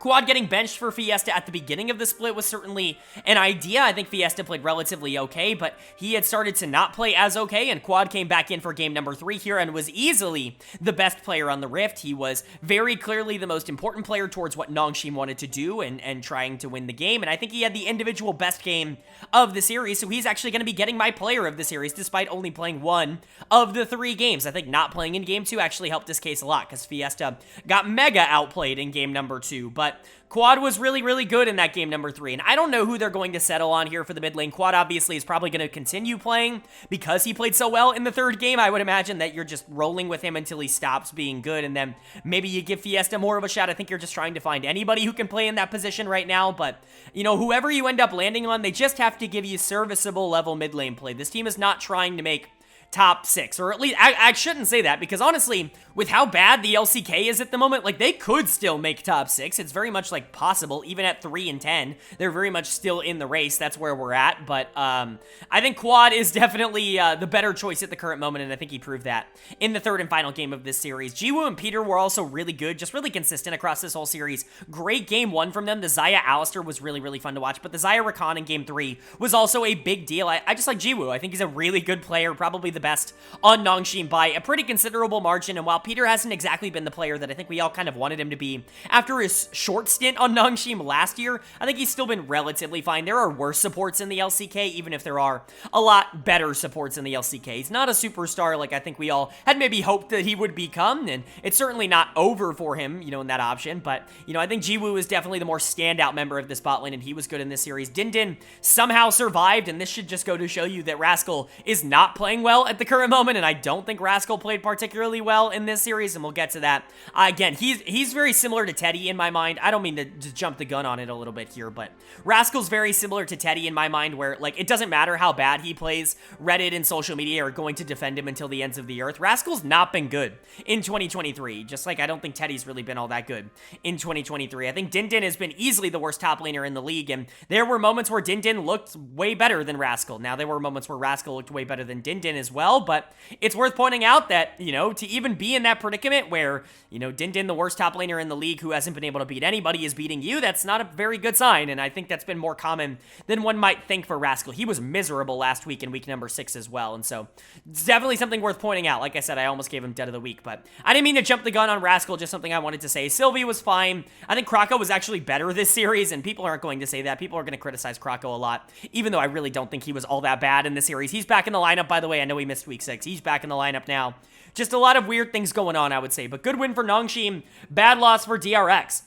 Quad getting benched for Fiesta at the beginning of the split was certainly an idea. I think Fiesta played relatively okay, but he had started to not play as okay, and Quad came back in for game number 3 here and was easily the best player on the Rift. He was very clearly the most important player towards what NS wanted to do and trying to win the game, and I think he had the individual best game of the series, so he's actually going to be getting my player of the series despite only playing 1 of the 3 games. I think not playing in game 2 actually helped his case a lot because Fiesta got mega outplayed in game number 2, but Quad was really, really good in that game number 3, and I don't know who they're going to settle on here for the mid lane. Quad obviously is probably going to continue playing because he played so well in the 3rd game. I would imagine that you're just rolling with him until he stops being good, and then maybe you give Fiesta more of a shot. I think you're just trying to find anybody who can play in that position right now, but, whoever you end up landing on, they just have to give you serviceable level mid lane play. This team is not trying to make top 6, or at least, I shouldn't say that, because honestly, with how bad the LCK is at the moment, like, they could still make top 6. It's very much, like, possible, even at 3 and 10. They're very much still in the race. That's where we're at, but I think Quad is definitely the better choice at the current moment, and I think he proved that in the 3rd and final game of this series. Jiwoo and Peter were also really good, just really consistent across this whole series. Great game 1 from them. The Xayah Alistar was really, really fun to watch, but the Xayah Rakan in game 3 was also a big deal. I just like Jiwoo. I think he's a really good player, probably the best on NS by a pretty considerable margin, and while Peter hasn't exactly been the player that I think we all kind of wanted him to be after his short stint on NS last year, I think he's still been relatively fine. There are worse supports in the LCK, even if there are a lot better supports in the LCK. He's not a superstar like I think we all had maybe hoped that he would become, and it's certainly not over for him, in that option, but, I think Jiwoo is definitely the more standout member of this bot lane, and he was good in this series. Din somehow survived, and this should just go to show you that Rascal is not playing well at the current moment, and I don't think Rascal played particularly well in this series, and we'll get to that. Again, he's very similar to Teddy in my mind. I don't mean to jump the gun on it a little bit here, but Rascal's very similar to Teddy in my mind, where, like, it doesn't matter how bad he plays, Reddit and social media are going to defend him until the ends of the earth. Rascal's not been good in 2023, just like I don't think Teddy's really been all that good in 2023. I think Din has been easily the worst top laner in the league, and there were moments where Din looked way better than Rascal. Now, there were moments where Rascal looked way better than Din as well, but it's worth pointing out that, to even be in that predicament where, Din, the worst top laner in the league who hasn't been able to beat anybody, is beating you, that's not a very good sign, and I think that's been more common than one might think for Rascal. He was miserable last week in week number 6 as well, and so it's definitely something worth pointing out. Like I said, I almost gave him dead of the week, but I didn't mean to jump the gun on Rascal, just something I wanted to say. Sylvie was fine. I think Krako was actually better this series, and people aren't going to say that. People are going to criticize Krako a lot, even though I really don't think he was all that bad in the series. He's back in the lineup, by the way. I know he missed week 6. He's back in the lineup now. Just a lot of weird things going on, I would say, but good win for Nongshim, bad loss for DRX.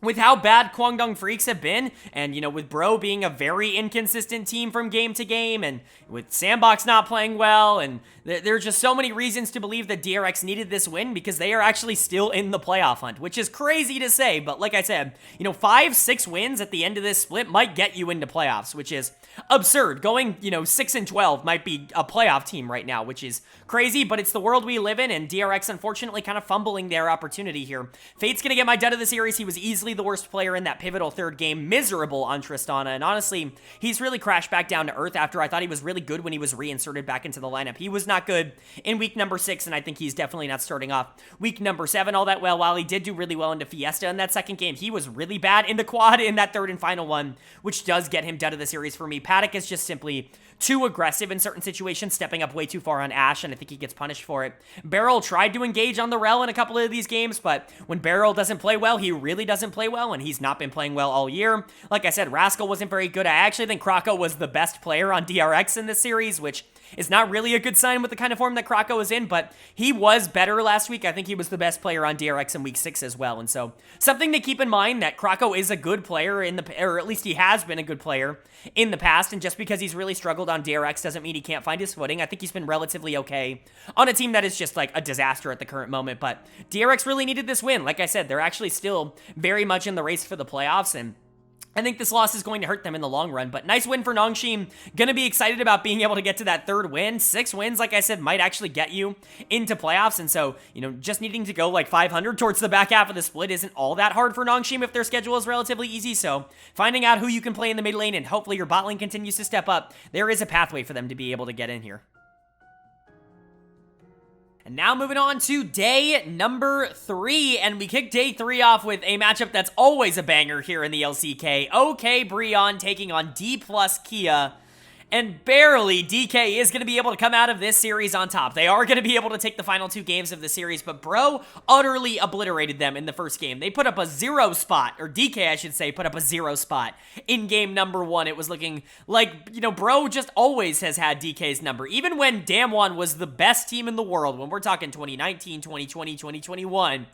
With how bad Kwangdong Freecs have been, and, with Bro being a very inconsistent team from game to game, and with SANDBOX not playing well, and there are just so many reasons to believe that DRX needed this win because they are actually still in the playoff hunt, which is crazy to say, but like I said, 5-6 wins at the end of this split might get you into playoffs, which is absurd. Going, 6-12 might be a playoff team right now, which is crazy, but it's the world we live in, and DRX unfortunately kind of fumbling their opportunity here. Fate's gonna get my dud of the series. He was easily the worst player in that pivotal third game, miserable on Tristana, and honestly, he's really crashed back down to earth after I thought he was really good when he was reinserted back into the lineup. He was not good in week number 6, and I think he's definitely not starting off week number 7 all that well. While he did do really well into Fiesta in that second game, he was really bad in the quad in that third and final one, which does get him dud of the series for me. Paddock is just simply too aggressive in certain situations, stepping up way too far on Ashe, and I think he gets punished for it. Beryl tried to engage on the Rel in a couple of these games, but when Beryl doesn't play well, he really doesn't play well, and he's not been playing well all year. Like I said, Rascal wasn't very good. I actually think Krako was the best player on DRX in this series, which is not really a good sign with the kind of form that Krako is in, but he was better last week. I think he was the best player on DRX in week 6 as well, and so something to keep in mind that Krako is a good player or at least he has been a good player in the past, and just because he's really struggled on DRX doesn't mean he can't find his footing. I think he's been relatively okay on a team that is just like a disaster at the current moment, but DRX really needed this win. Like I said, they're actually still very much in the race for the playoffs, and I think this loss is going to hurt them in the long run, but nice win for Nongshim. Gonna be excited about being able to get to that third win. 6 wins, like I said, might actually get you into playoffs, and so, just needing to go like 500 towards the back half of the split isn't all that hard for Nongshim if their schedule is relatively easy, so finding out who you can play in the mid lane and hopefully your bot lane continues to step up, there is a pathway for them to be able to get in here. And now moving on to day number 3, and we kick day 3 off with a matchup that's always a banger here in the LCK. OK BRION taking on Dplus KIA, and barely DK is going to be able to come out of this series on top. They are going to be able to take the final 2 games of the series, but Bro utterly obliterated them in the first game. They put up a 0 spot, or DK, I should say, put up a 0 spot in game number 1. It was looking like, Bro just always has had DK's number. Even when Damwon was the best team in the world, when we're talking 2019, 2020, 2021,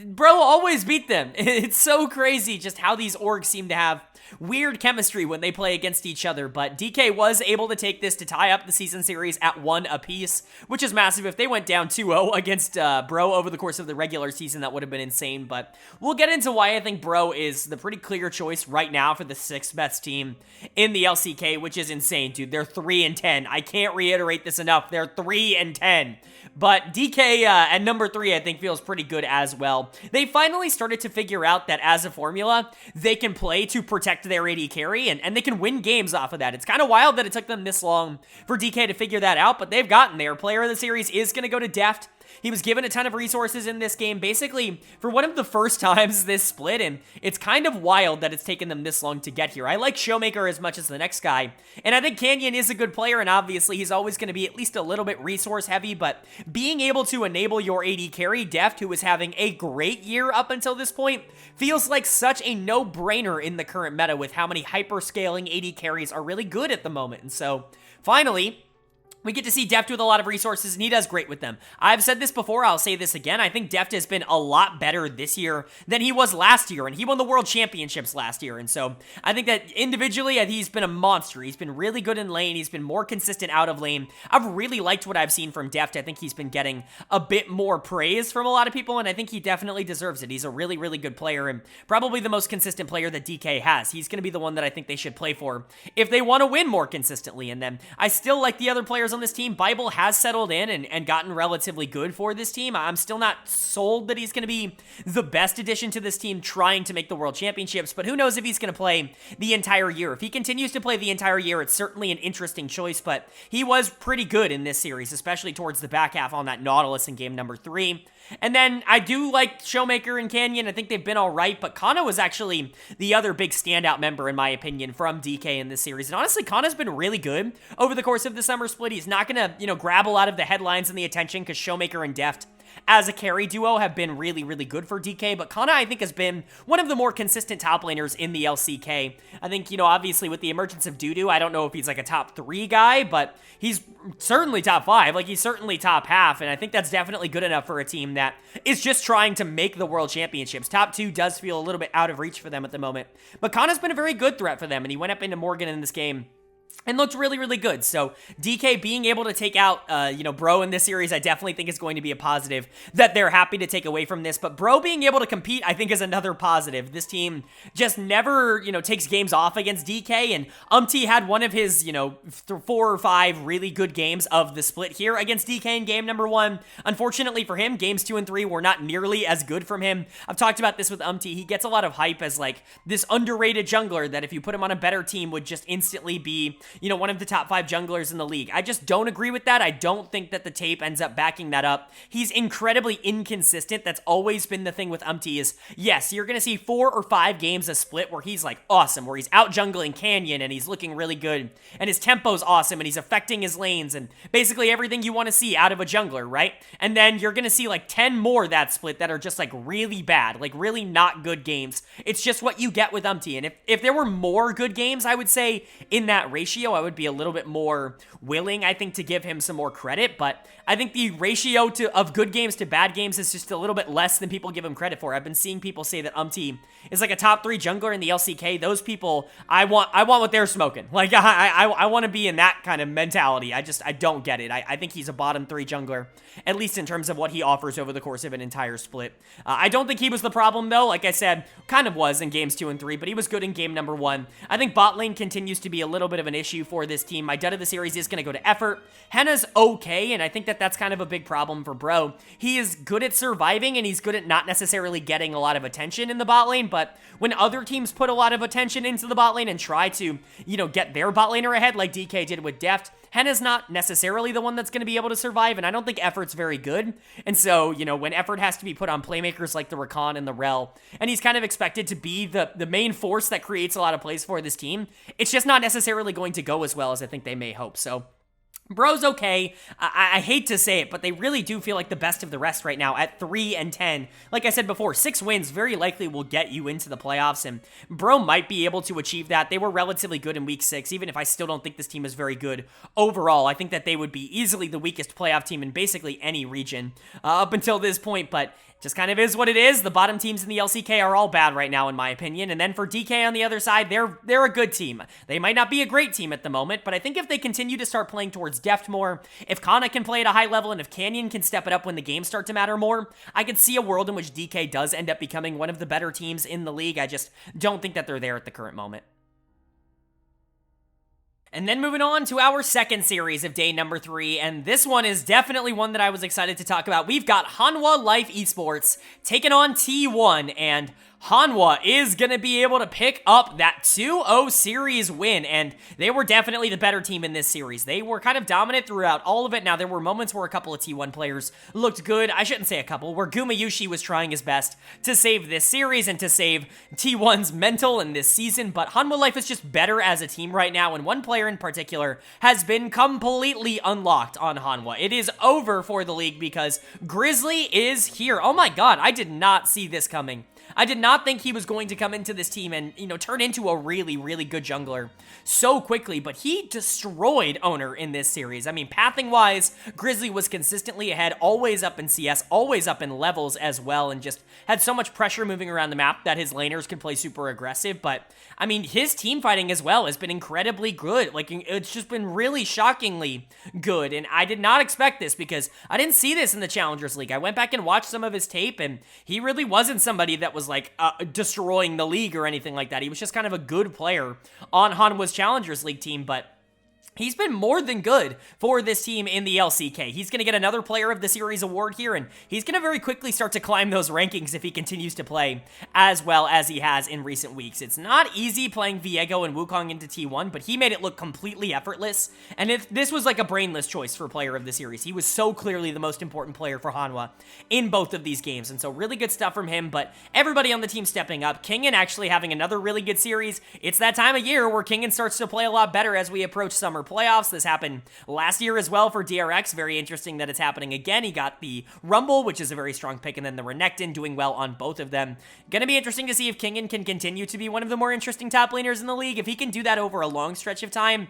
Bro always beat them. It's so crazy just how these orgs seem to have weird chemistry when they play against each other, but DK was able to take this to tie up the season series at 1 apiece, which is massive. If they went down 2-0 against Bro over the course of the regular season, that would have been insane, but we'll get into why I think Bro is the pretty clear choice right now for the 6th best team in the LCK, which is insane, dude. They're 3-10. I can't reiterate this enough. They're 3-10. But DK at number 3, I think, feels pretty good as well. They finally started to figure out that as a formula, they can play to protect their AD carry, and they can win games off of that. It's kind of wild that it took them this long for DK to figure that out, but they've gotten there. Player of the series is going to go to Deft. He was given a ton of resources in this game, basically for one of the first times this split, and it's kind of wild that it's taken them this long to get here. I like Showmaker as much as the next guy, and I think Canyon is a good player, and obviously he's always going to be at least a little bit resource heavy, but being able to enable your AD carry, Deft, who is having a great year up until this point, feels like such a no-brainer in the current meta with how many hyper-scaling AD carries are really good at the moment, and so finally, we get to see Deft with a lot of resources, and he does great with them. I've said this before, I'll say this again. I think Deft has been a lot better this year than he was last year, and he won the World Championships last year, and so I think that individually, he's been a monster. He's been really good in lane. He's been more consistent out of lane. I've really liked what I've seen from Deft. I think he's been getting a bit more praise from a lot of people, and I think he definitely deserves it. He's a really, really good player, and probably the most consistent player that DK has. He's going to be the one that I think they should play for if they want to win more consistently, and then I still like the other players players on this team. Bible has settled in and gotten relatively good for this team. I'm still not sold that he's going to be the best addition to this team trying to make the World Championships, but who knows if he's going to play the entire year. If he continues to play the entire year, it's certainly an interesting choice, but he was pretty good in this series, especially towards the back half on that Nautilus in game number 3. And then I do like Showmaker and Canyon. I think they've been all right, but Kana was actually the other big standout member, in my opinion, from DK in this series. And honestly, Kana's been really good over the course of the summer split. He's not going to, grab a lot of the headlines and the attention because Showmaker and Deft as a carry duo have been really, really good for DK, but Kana, I think, has been one of the more consistent top laners in the LCK. I think, obviously with the emergence of Dudu, I don't know if he's like a top 3 guy, but he's certainly top 5. Like, he's certainly top half, and I think that's definitely good enough for a team that is just trying to make the World Championships. Top 2 does feel a little bit out of reach for them at the moment, but Kana's been a very good threat for them, and he went up into Morgan in this game and looked really, really good. So DK being able to take out, Bro in this series, I definitely think is going to be a positive that they're happy to take away from this. But Bro being able to compete, I think, is another positive. This team just never, takes games off against DK. And had one of his, 4 or 5 really good games of the split here against DK in game number 1. Unfortunately for him, games 2 and 3 were not nearly as good from him. I've talked about this with He gets a lot of hype as like this underrated jungler that if you put him on a better team would just instantly be one of the top 5 junglers in the league. I just don't agree with that. I don't think that the tape ends up backing that up. He's incredibly inconsistent. That's always been the thing with is, yes, you're going to see 4 or 5 games a split where he's like awesome, where he's out jungling Canyon and he's looking really good, and his tempo's awesome, and he's affecting his lanes, and basically everything you want to see out of a jungler, right? And then you're going to see like 10 more that split that are just like really bad, like really not good games. It's just what you get with and if there were more good games, I would say in that ratio, I would be a little bit more willing, I think, to give him some more credit, but I think the ratio of good games to bad games is just a little bit less than people give him credit for. I've been seeing people say that is like a top 3 jungler in the LCK. Those people, I want what they're smoking. Like, I want to be in that kind of mentality. I don't get it. I think he's a bottom 3 jungler, at least in terms of what he offers over the course of an entire split. I don't think he was the problem, though. Like I said, kind of was in games 2 and 3, but he was good in game number 1. I think bot lane continues to be a little bit of an issue for this team. My dud of the series is going to go to effort. Henna's okay, and I think that's kind of a big problem for Bro. He is good at surviving, and he's good at not necessarily getting a lot of attention in the bot lane, but when other teams put a lot of attention into the bot lane and try to, get their bot laner ahead, like DK did with Deft, Henna's not necessarily the one that's going to be able to survive, and I don't think Effort's very good. And so, when Effort has to be put on playmakers like the Rakan and the Rel, and he's kind of expected to be the main force that creates a lot of plays for this team, it's just not necessarily going to go as well as I think they may hope. So Bro's okay. I hate to say it, but they really do feel like the best of the rest right now at 3-10. Like I said before, 6 wins very likely will get you into the playoffs, and Bro might be able to achieve that. They were relatively good in week 6, even if I still don't think this team is very good overall. I think that they would be easily the weakest playoff team in basically any region up until this point, but just kind of is what it is. The bottom teams in the LCK are all bad right now, in my opinion. And then for DK on the other side, they're a good team. They might not be a great team at the moment, but I think if they continue to start playing towards Deft more, if Kana can play at a high level, and if Canyon can step it up when the games start to matter more, I could see a world in which DK does end up becoming one of the better teams in the league. I just don't think that they're there at the current moment. And then moving on to our second series of day number 3, and this one is definitely one that I was excited to talk about. We've got Hanwha Life Esports taking on T1, and Hanwha is going to be able to pick up that 2-0 series win, and they were definitely the better team in this series. They were kind of dominant throughout all of it. Now, there were moments where a couple of T1 players looked good. I shouldn't say a couple, where Gumayushi was trying his best to save this series and to save T1's mental in this season, but Hanwha Life is just better as a team right now, and one player in particular has been completely unlocked on Hanwha. It is over for the league because Grizzly is here. Oh my god, I did not see this coming. I did not think he was going to come into this team and, turn into a really, really good jungler so quickly, but he destroyed Owner in this series. I mean, pathing-wise, Grizzly was consistently ahead, always up in CS, always up in levels as well, and just had so much pressure moving around the map that his laners could play super aggressive, but, I mean, his team fighting as well has been incredibly good. Like, it's just been really shockingly good, and I did not expect this because I didn't see this in the Challengers League. I went back and watched some of his tape, and he really wasn't somebody that was like destroying the league or anything like that. He was just kind of a good player on Hanwha's Challengers League team, but he's been more than good for this team in the LCK. He's going to get another Player of the Series award here, and he's going to very quickly start to climb those rankings if he continues to play as well as he has in recent weeks. It's not easy playing Viego and Wukong into T1, but he made it look completely effortless, and if this was like a brainless choice for Player of the Series. He was so clearly the most important player for Hanwha in both of these games, and so really good stuff from him, but everybody on the team stepping up. Kingen actually having another really good series. It's that time of year where Kingen starts to play a lot better as we approach summer playoffs. This happened last year as well for DRX. Very interesting that it's happening again. He got the Rumble, which is a very strong pick, and then the Renekton, doing well on both of them. Gonna be interesting to see if Kingen can continue to be one of the more interesting top laners in the league. If he can do that over a long stretch of time,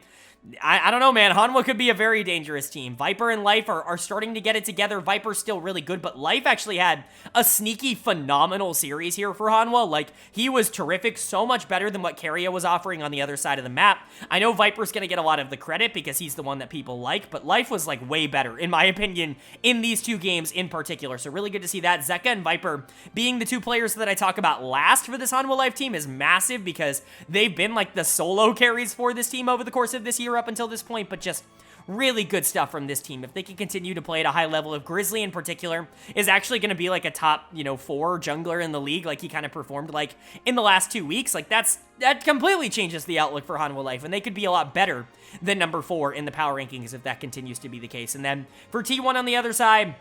I don't know, man. Hanwha could be a very dangerous team. Viper and Liiv are starting to get it together. Viper's still really good, but Liiv actually had a sneaky, phenomenal series here for Hanwha. Like, he was terrific, so much better than what KT was offering on the other side of the map. I know Viper's going to get a lot of the credit because he's the one that people like, but Liiv was, like, way better, in my opinion, in these two games in particular. So really good to see that. Zeka and Viper being the two players that I talk about last for this Hanwha Liiv team is massive because they've been, like, the solo carries for this team over the course of this year up until this point, but just really good stuff from this team. If they can continue to play at a high level, if Grizzly in particular is actually going to be like a top, 4 jungler in the league, like he kind of performed like in the last 2 weeks, like that completely changes the outlook for Hanwha Liiv, and they could be a lot better than number 4 in the power rankings if that continues to be the case. And then for T1 on the other side,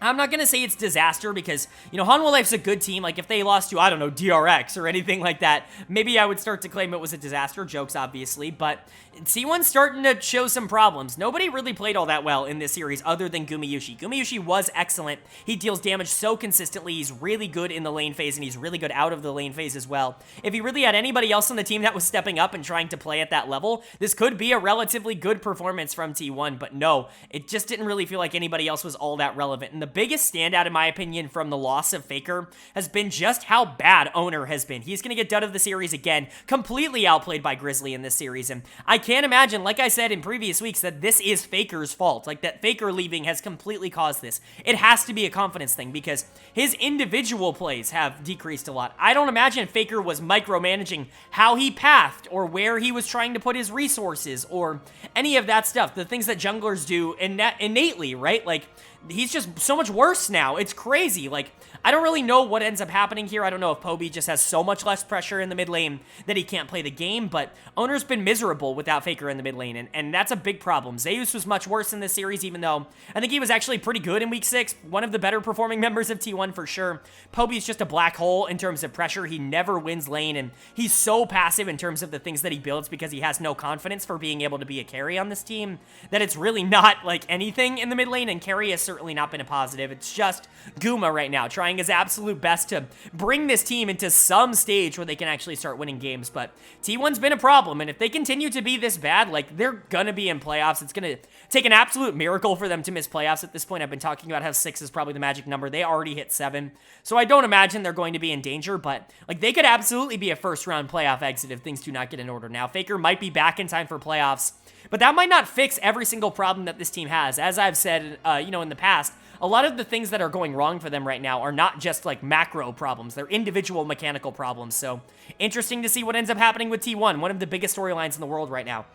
I'm not going to say it's disaster because, Hanwha Life's a good team. Like, if they lost to, I don't know, DRX or anything like that, maybe I would start to claim it was a disaster. Jokes, obviously, but T1's starting to show some problems. Nobody really played all that well in this series other than Gumayusi. Gumayusi was excellent. He deals damage so consistently. He's really good in the lane phase, and he's really good out of the lane phase as well. If he really had anybody else on the team that was stepping up and trying to play at that level, this could be a relatively good performance from T1, but no, it just didn't really feel like anybody else was all that relevant. And the biggest standout, in my opinion, from the loss of Faker has been just how bad Owner has been. He's going to get done of the series again, completely outplayed by Grizzly in this series, and I can't imagine, like I said in previous weeks, that this is Faker's fault. Like, that Faker leaving has completely caused this. It has to be a confidence thing because his individual plays have decreased a lot. I don't imagine Faker was micromanaging how he pathed or where he was trying to put his resources or any of that stuff. The things that junglers do innately, right? Like, he's just so much worse now. It's crazy. Like, I don't really know what ends up happening here. I don't know if Poby just has so much less pressure in the mid lane that he can't play the game, but Owner's been miserable without Faker in the mid lane, and that's a big problem. Zeus was much worse in this series, even though I think he was actually pretty good in week 6. One of the better performing members of T1 for sure. Poby's just a black hole in terms of pressure. He never wins lane, and he's so passive in terms of the things that he builds because he has no confidence for being able to be a carry on this team, that it's really not like anything in the mid lane, and carry has certainly not been a positive. It's just Guma right now trying his absolute best to bring this team into some stage where they can actually start winning games, but T1's been a problem, and if they continue to be this bad, like, they're gonna be in playoffs. It's gonna take an absolute miracle for them to miss playoffs at this point. I've been talking about how 6 is probably the magic number. They already hit 7, so I don't imagine they're going to be in danger, but, like, they could absolutely be a first-round playoff exit if things do not get in order now. Faker might be back in time for playoffs, but that might not fix every single problem that this team has. As I've said, in the past, a lot of the things that are going wrong for them right now are not just like macro problems. They're individual mechanical problems. So interesting to see what ends up happening with T1, one of the biggest storylines in the world right now.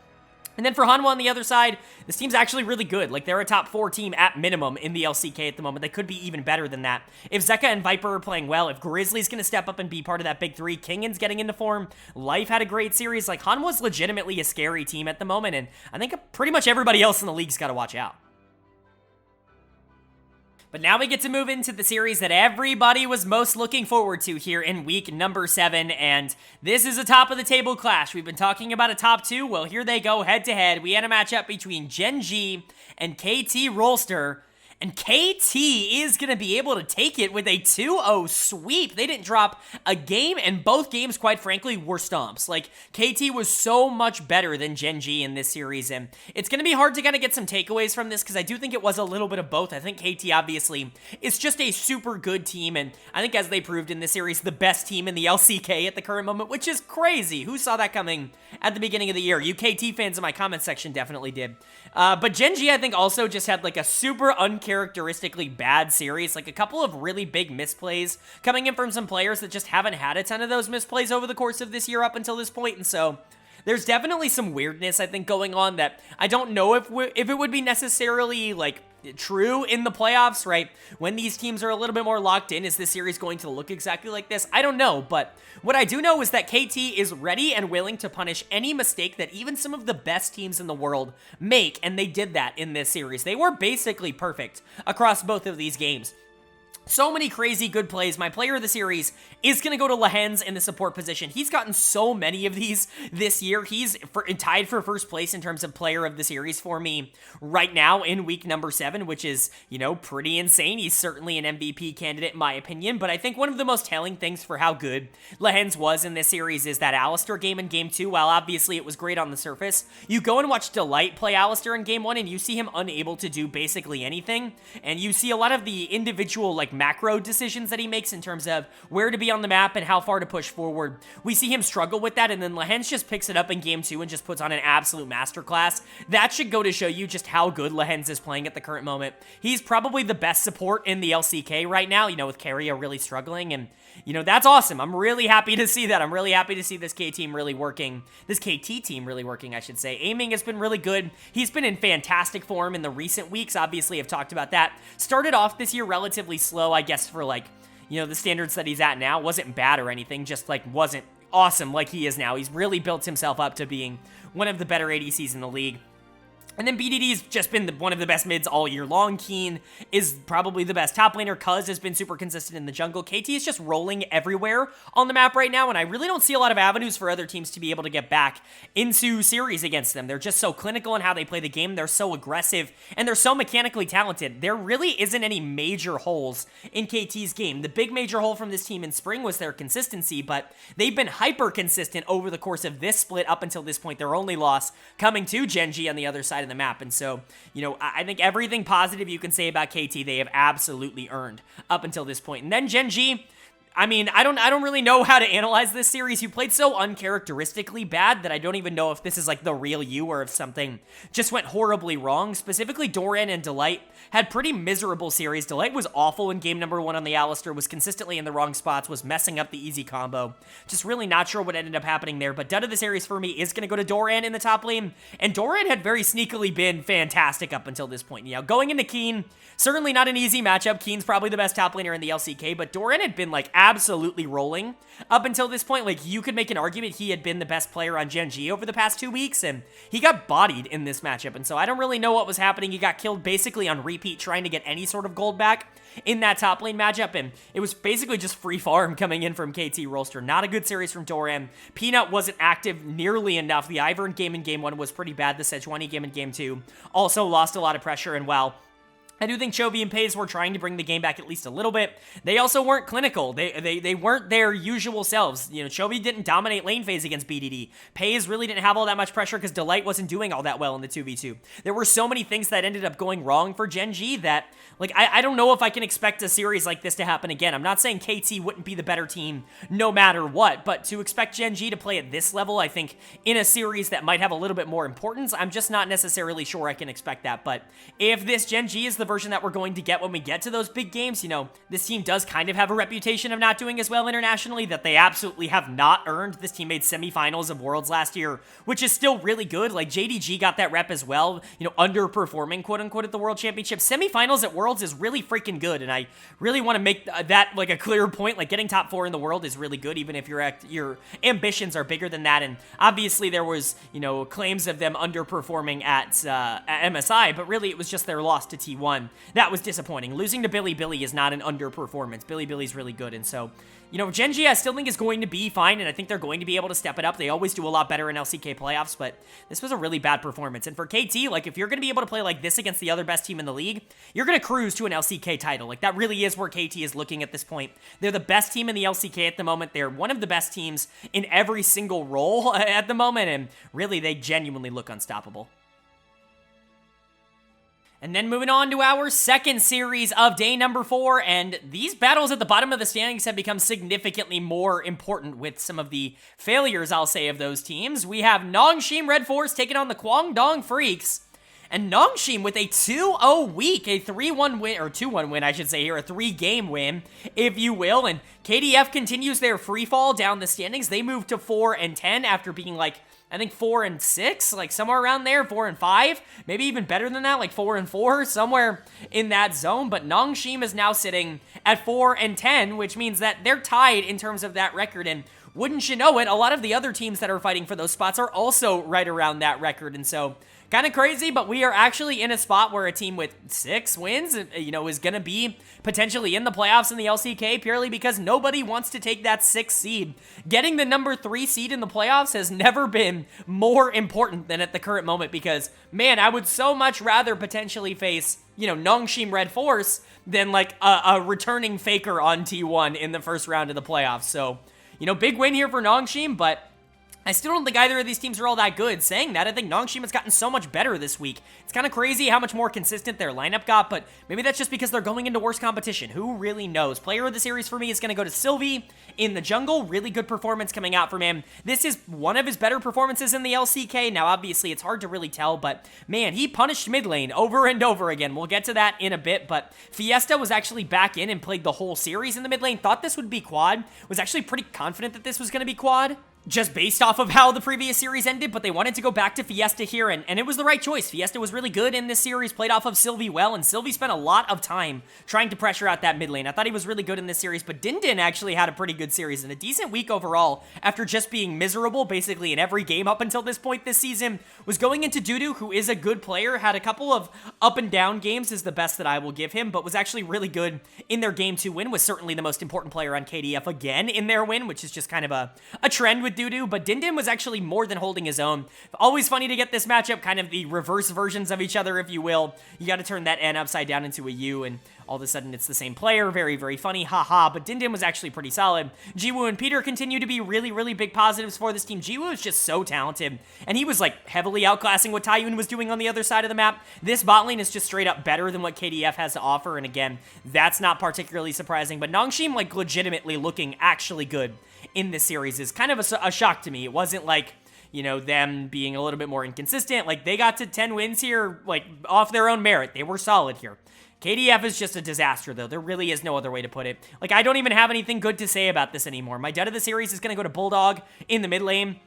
And then for Hanwha on the other side, this team's actually really good. Like, they're a top 4 team at minimum in the LCK at the moment. They could be even better than that. If Zeka and Viper are playing well, if Grizzly's going to step up and be part of that big 3, Kingen's getting into form, Liiv had a great series. Like, Hanwha's legitimately a scary team at the moment, and I think pretty much everybody else in the league's got to watch out. But now we get to move into the series that everybody was most looking forward to here in week number 7, and this is a top-of-the-table clash. We've been talking about a top 2. Well, here they go, head-to-head. We had a matchup between Gen.G and KT Rolster, and KT is going to be able to take it with a 2-0 sweep. They didn't drop a game, and both games, quite frankly, were stomps. Like, KT was so much better than Gen.G in this series, and it's going to be hard to kind of get some takeaways from this, because I do think it was a little bit of both. I think KT, obviously, is just a super good team, and I think, as they proved in this series, the best team in the LCK at the current moment, which is crazy. Who saw that coming at the beginning of the year? You KT fans in my comment section definitely did. But Gen.G, I think, also just had, like, a super uncharacteristically bad series, like a couple of really big misplays coming in from some players that just haven't had a ton of those misplays over the course of this year up until this point, and so there's definitely some weirdness, I think, going on that I don't know if it would be necessarily, like, true in the playoffs, right? When these teams are a little bit more locked in, is this series going to look exactly like this? I don't know, but what I do know is that KT is ready and willing to punish any mistake that even some of the best teams in the world make, and they did that in this series. They were basically perfect across both of these games. So many crazy good plays. My player of the series is going to go to Lehens in the support position. He's gotten so many of these this year. He's tied for first place in terms of player of the series for me right now in week number 7, which is, you know, pretty insane. He's certainly an MVP candidate in my opinion, but I think one of the most telling things for how good Lehens was in this series is that Alistar game in game 2. While obviously it was great on the surface, you go and watch Delight play Alistar in game 1 and you see him unable to do basically anything, and you see a lot of the individual, like, macro decisions that he makes in terms of where to be on the map and how far to push forward. We see him struggle with that, and then Lehens just picks it up in game 2 and just puts on an absolute masterclass. That should go to show you just how good Lehens is playing at the current moment. He's probably the best support in the LCK right now, you know, with KIA really struggling, and, you know, that's awesome. I'm really happy to see that. I'm really happy to see this KT team really working, I should say. Aiming has been really good. He's been in fantastic form in the recent weeks. Obviously, I've talked about that. Started off this year relatively slow, I guess, for, like, you know, the standards that he's at now. Wasn't bad or anything, just, like, wasn't awesome like he is now. He's really built himself up to being one of the better ADCs in the league. And then BDD's just been one of the best mids all year long. Keen is probably the best top laner. Cuz has been super consistent in the jungle. KT is just rolling everywhere on the map right now, and I really don't see a lot of avenues for other teams to be able to get back into series against them. They're just so clinical in how they play the game. They're so aggressive, and they're so mechanically talented. There really isn't any major holes in KT's game. The big major hole from this team in spring was their consistency, but they've been hyper consistent over the course of this split up until this point. Their only loss coming to Gen.G on the other side of the map. And so, you know, I think everything positive you can say about KT, they have absolutely earned up until this point. And then Gen.G, I mean, I don't really know how to analyze this series. You played so uncharacteristically bad that I don't even know if this is like the real you or if something just went horribly wrong. Specifically, Doran and Delight had pretty miserable series. Delight was awful in game number 1 on the Alistar, was consistently in the wrong spots, was messing up the easy combo. Just really not sure what ended up happening there, but dud of the series for me is going to go to Doran in the top lane, and Doran had very sneakily been fantastic up until this point. You know, going into Keen, certainly not an easy matchup. Keen's probably the best top laner in the LCK, but Doran had been like absolutely rolling up until this point. Like, you could make an argument he had been the best player on Gen.G over the past 2 weeks, and he got bodied in this matchup, and so I don't really know what was happening. He got killed basically on repeat trying to get any sort of gold back in that top lane matchup, and it was basically just free farm coming in from KT Rolster. Not a good series from Doran. Peanut wasn't active nearly enough. The Ivern game in game 1 was pretty bad. The Sejuani game in game 2 also lost a lot of pressure, and while I do think Chovy and Pays were trying to bring the game back at least a little bit, they also weren't clinical. They weren't their usual selves. You know, Chovy didn't dominate lane phase against BDD. Pays really didn't have all that much pressure because Delight wasn't doing all that well in the 2v2. There were so many things that ended up going wrong for Gen.G that, like, I don't know if I can expect a series like this to happen again. I'm not saying KT wouldn't be the better team no matter what, but to expect Gen.G to play at this level, I think, in a series that might have a little bit more importance, I'm just not necessarily sure I can expect that. But if this Gen.G is the version that we're going to get when we get to those big games, you know, this team does kind of have a reputation of not doing as well internationally that they absolutely have not earned. This team made semifinals of Worlds last year, which is still really good. Like, JDG got that rep as well, you know, underperforming, quote-unquote, at the World Championship. Semifinals at Worlds is really freaking good, and I really want to make that, like, a clear point. Like, getting top 4 in the world is really good, even if your ambitions are bigger than that, and obviously there was, you know, claims of them underperforming at MSI, but really it was just their loss to T1. That was disappointing. Losing to Billy is not an underperformance. Billy's really good, and so, you know, Gen.G I still think is going to be fine, and I think they're going to be able to step it up. They always do a lot better in LCK playoffs, but this was a really bad performance. And for KT, like, if you're going to be able to play like this against the other best team in the league, you're going to cruise to an LCK title. Like, that really is where KT is looking at this point. They're the best team in the LCK at the moment. They're one of the best teams in every single role at the moment, and really, they genuinely look unstoppable. And then moving on to our second series of day number 4, and these battles at the bottom of the standings have become significantly more important with some of the failures, I'll say, of those teams. We have NS RedForce taking on the Kwangdong Freecs, and NS with a 2-0 week, a 3-1 win, or 2-1 win, I should say here, a 3-game win, if you will, and KDF continues their free fall down the standings. They move to 4-10 after being, like, I think 4-6, like somewhere around there, 4-5, maybe even better than that, like 4-4, somewhere in that zone. But Nongshim is now sitting at 4-10, which means that they're tied in terms of that record. And wouldn't you know it, a lot of the other teams that are fighting for those spots are also right around that record. And so kind of crazy, but we are actually in a spot where a team with 6 wins, you know, is going to be potentially in the playoffs in the LCK purely because nobody wants to take that 6th seed. Getting the number 3 seed in the playoffs has never been more important than at the current moment because, man, I would so much rather potentially face, you know, Nongshim RedForce than like a returning Faker on T1 in the first round of the playoffs. So, you know, big win here for Nongshim, but I still don't think either of these teams are all that good. Saying that, I think Nongshim has gotten so much better this week. It's kind of crazy how much more consistent their lineup got, but maybe that's just because they're going into worse competition. Who really knows? Player of the series for me is going to go to Sylvie in the jungle. Really good performance coming out from him. This is one of his better performances in the LCK. Now, obviously, it's hard to really tell, but man, he punished mid lane over and over again. We'll get to that in a bit, but Fiesta was actually back in and played the whole series in the mid lane. Thought this would be quad. Was actually pretty confident that this was going to be quad, just based off of how the previous series ended, but they wanted to go back to Fiesta here, and it was the right choice. Fiesta was really good in this series, played off of Sylvie well, and Sylvie spent a lot of time trying to pressure out that mid lane. I thought he was really good in this series, but Din actually had a pretty good series and a decent week overall after just being miserable basically in every game up until this point this season. Was going into Dudu, who is a good player, had a couple of up and down games is the best that I will give him, but was actually really good in their Game 2 win, was certainly the most important player on KDF again in their win, which is just kind of a trend with Dudu, but Din was actually more than holding his own. Always funny to get this matchup, kind of the reverse versions of each other, if you will. You got to turn that N upside down into a U, and all of a sudden it's the same player. Very, very funny, haha, but Din was actually pretty solid. Jiwoo and Peter continue to be really, really big positives for this team. Jiwoo is just so talented, and he was like heavily outclassing what Taiyun was doing on the other side of the map. This bot lane is just straight up better than what KDF has to offer, and again, that's not particularly surprising, but Nongshim like legitimately looking actually good in this series is kind of a shock to me. It wasn't like, you know, them being a little bit more inconsistent. Like, they got to 10 wins here, like, off their own merit. They were solid here. KDF is just a disaster, though. There really is no other way to put it. Like, I don't even have anything good to say about this anymore. My dud of the series is going to go to Bulldog in the mid lane.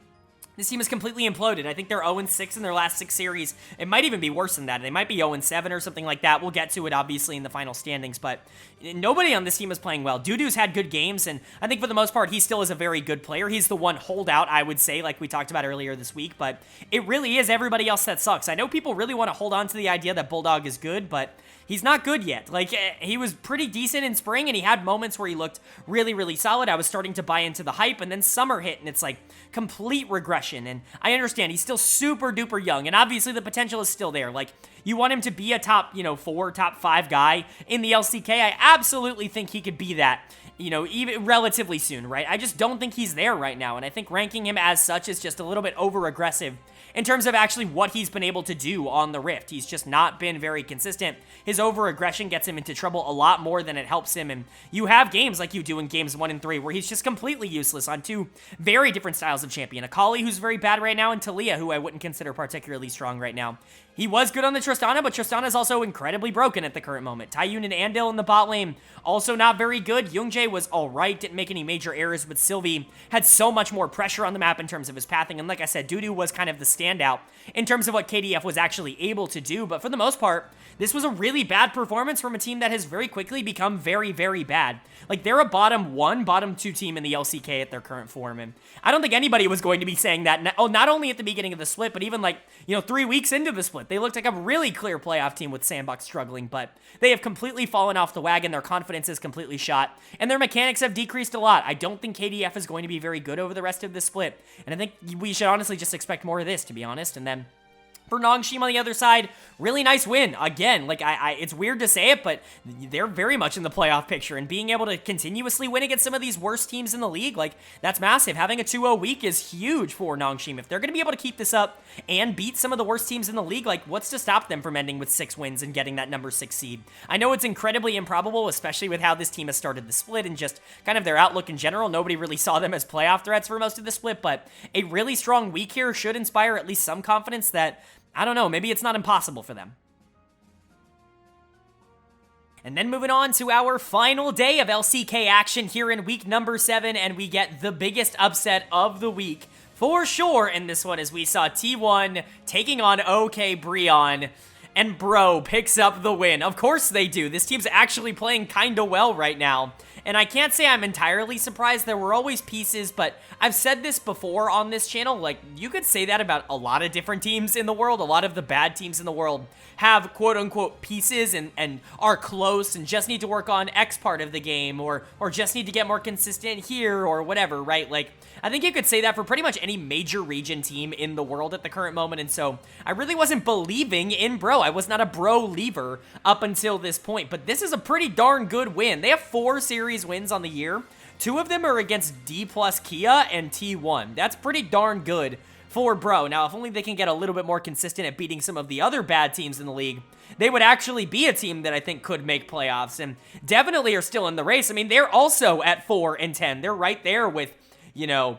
This team is completely imploded. I think they're 0-6 in their last 6 series. It might even be worse than that. They might be 0-7 or something like that. We'll get to it, obviously, in the final standings, but nobody on this team is playing well. Dudu's had good games, and I think for the most part, he still is a very good player. He's the one holdout, I would say, like we talked about earlier this week, but it really is everybody else that sucks. I know people really want to hold on to the idea that Bulldog is good, but he's not good yet. Like, he was pretty decent in spring, and he had moments where he looked really, really solid. I was starting to buy into the hype, and then summer hit, and it's like complete regression. And I understand he's still super duper young, and obviously the potential is still there. Like, you want him to be a top, 4, top 5 guy in the LCK. I absolutely think he could be that, even relatively soon, right? I just don't think he's there right now, and I think ranking him as such is just a little bit over-aggressive in terms of actually what he's been able to do on the Rift. He's just not been very consistent. His over-aggression gets him into trouble a lot more than it helps him, and you have games like you do in games 1 and 3 where he's just completely useless on 2 very different styles of champion. Akali, who's very bad right now, and Talia, who I wouldn't consider particularly strong right now. He was good on the Tristana, but Tristana is also incredibly broken at the current moment. Taiyun and Andil in the bot lane, also not very good. Youngjae was alright, didn't make any major errors, but Sylvie had so much more pressure on the map in terms of his pathing, and like I said, Dudu was kind of the standout in terms of what KDF was actually able to do, but for the most part, this was a really bad performance from a team that has very quickly become very, very bad. Like, they're a bottom 1, bottom 2 team in the LCK at their current form, and I don't think anybody was going to be saying that, not only at the beginning of the split, but even 3 weeks into the split. They looked like a really clear playoff team with SANDBOX struggling, but they have completely fallen off the wagon. Their confidence is completely shot, and their mechanics have decreased a lot. I don't think KDF is going to be very good over the rest of this split, and I think we should honestly just expect more of this, to be honest. And then for Nongshim on the other side, really nice win. Again, it's weird to say it, but they're very much in the playoff picture, and being able to continuously win against some of these worst teams in the league, that's massive. Having a 2-0 week is huge for Nongshim. If they're going to be able to keep this up and beat some of the worst teams in the league, what's to stop them from ending with 6 wins and getting that number 6 seed? I know it's incredibly improbable, especially with how this team has started the split and just kind of their outlook in general. Nobody really saw them as playoff threats for most of the split, but a really strong week here should inspire at least some confidence that, I don't know, maybe it's not impossible for them. And then moving on to our final day of LCK action here in week number 7, and we get the biggest upset of the week for sure in this one, as we saw T1 taking on OK BRION. And Bro picks up the win. Of course they do. This team's actually playing kinda well right now. And I can't say I'm entirely surprised. There were always pieces, but I've said this before on this channel. Like, you could say that about a lot of different teams in the world. A lot of the bad teams in the world have quote-unquote pieces and are close and just need to work on X part of the game or just need to get more consistent here or whatever, right? Like, I think you could say that for pretty much any major region team in the world at the current moment, and so I really wasn't believing in Bro. I was not a Bro lever up until this point, but this is a pretty darn good win. They have 4 series wins on the year. 2 of them are against Dplus KIA and T1. That's pretty darn good for Bro. Now, if only they can get a little bit more consistent at beating some of the other bad teams in the league, they would actually be a team that I think could make playoffs and definitely are still in the race. I mean, they're also at 4 and 10. They're right there with, you know,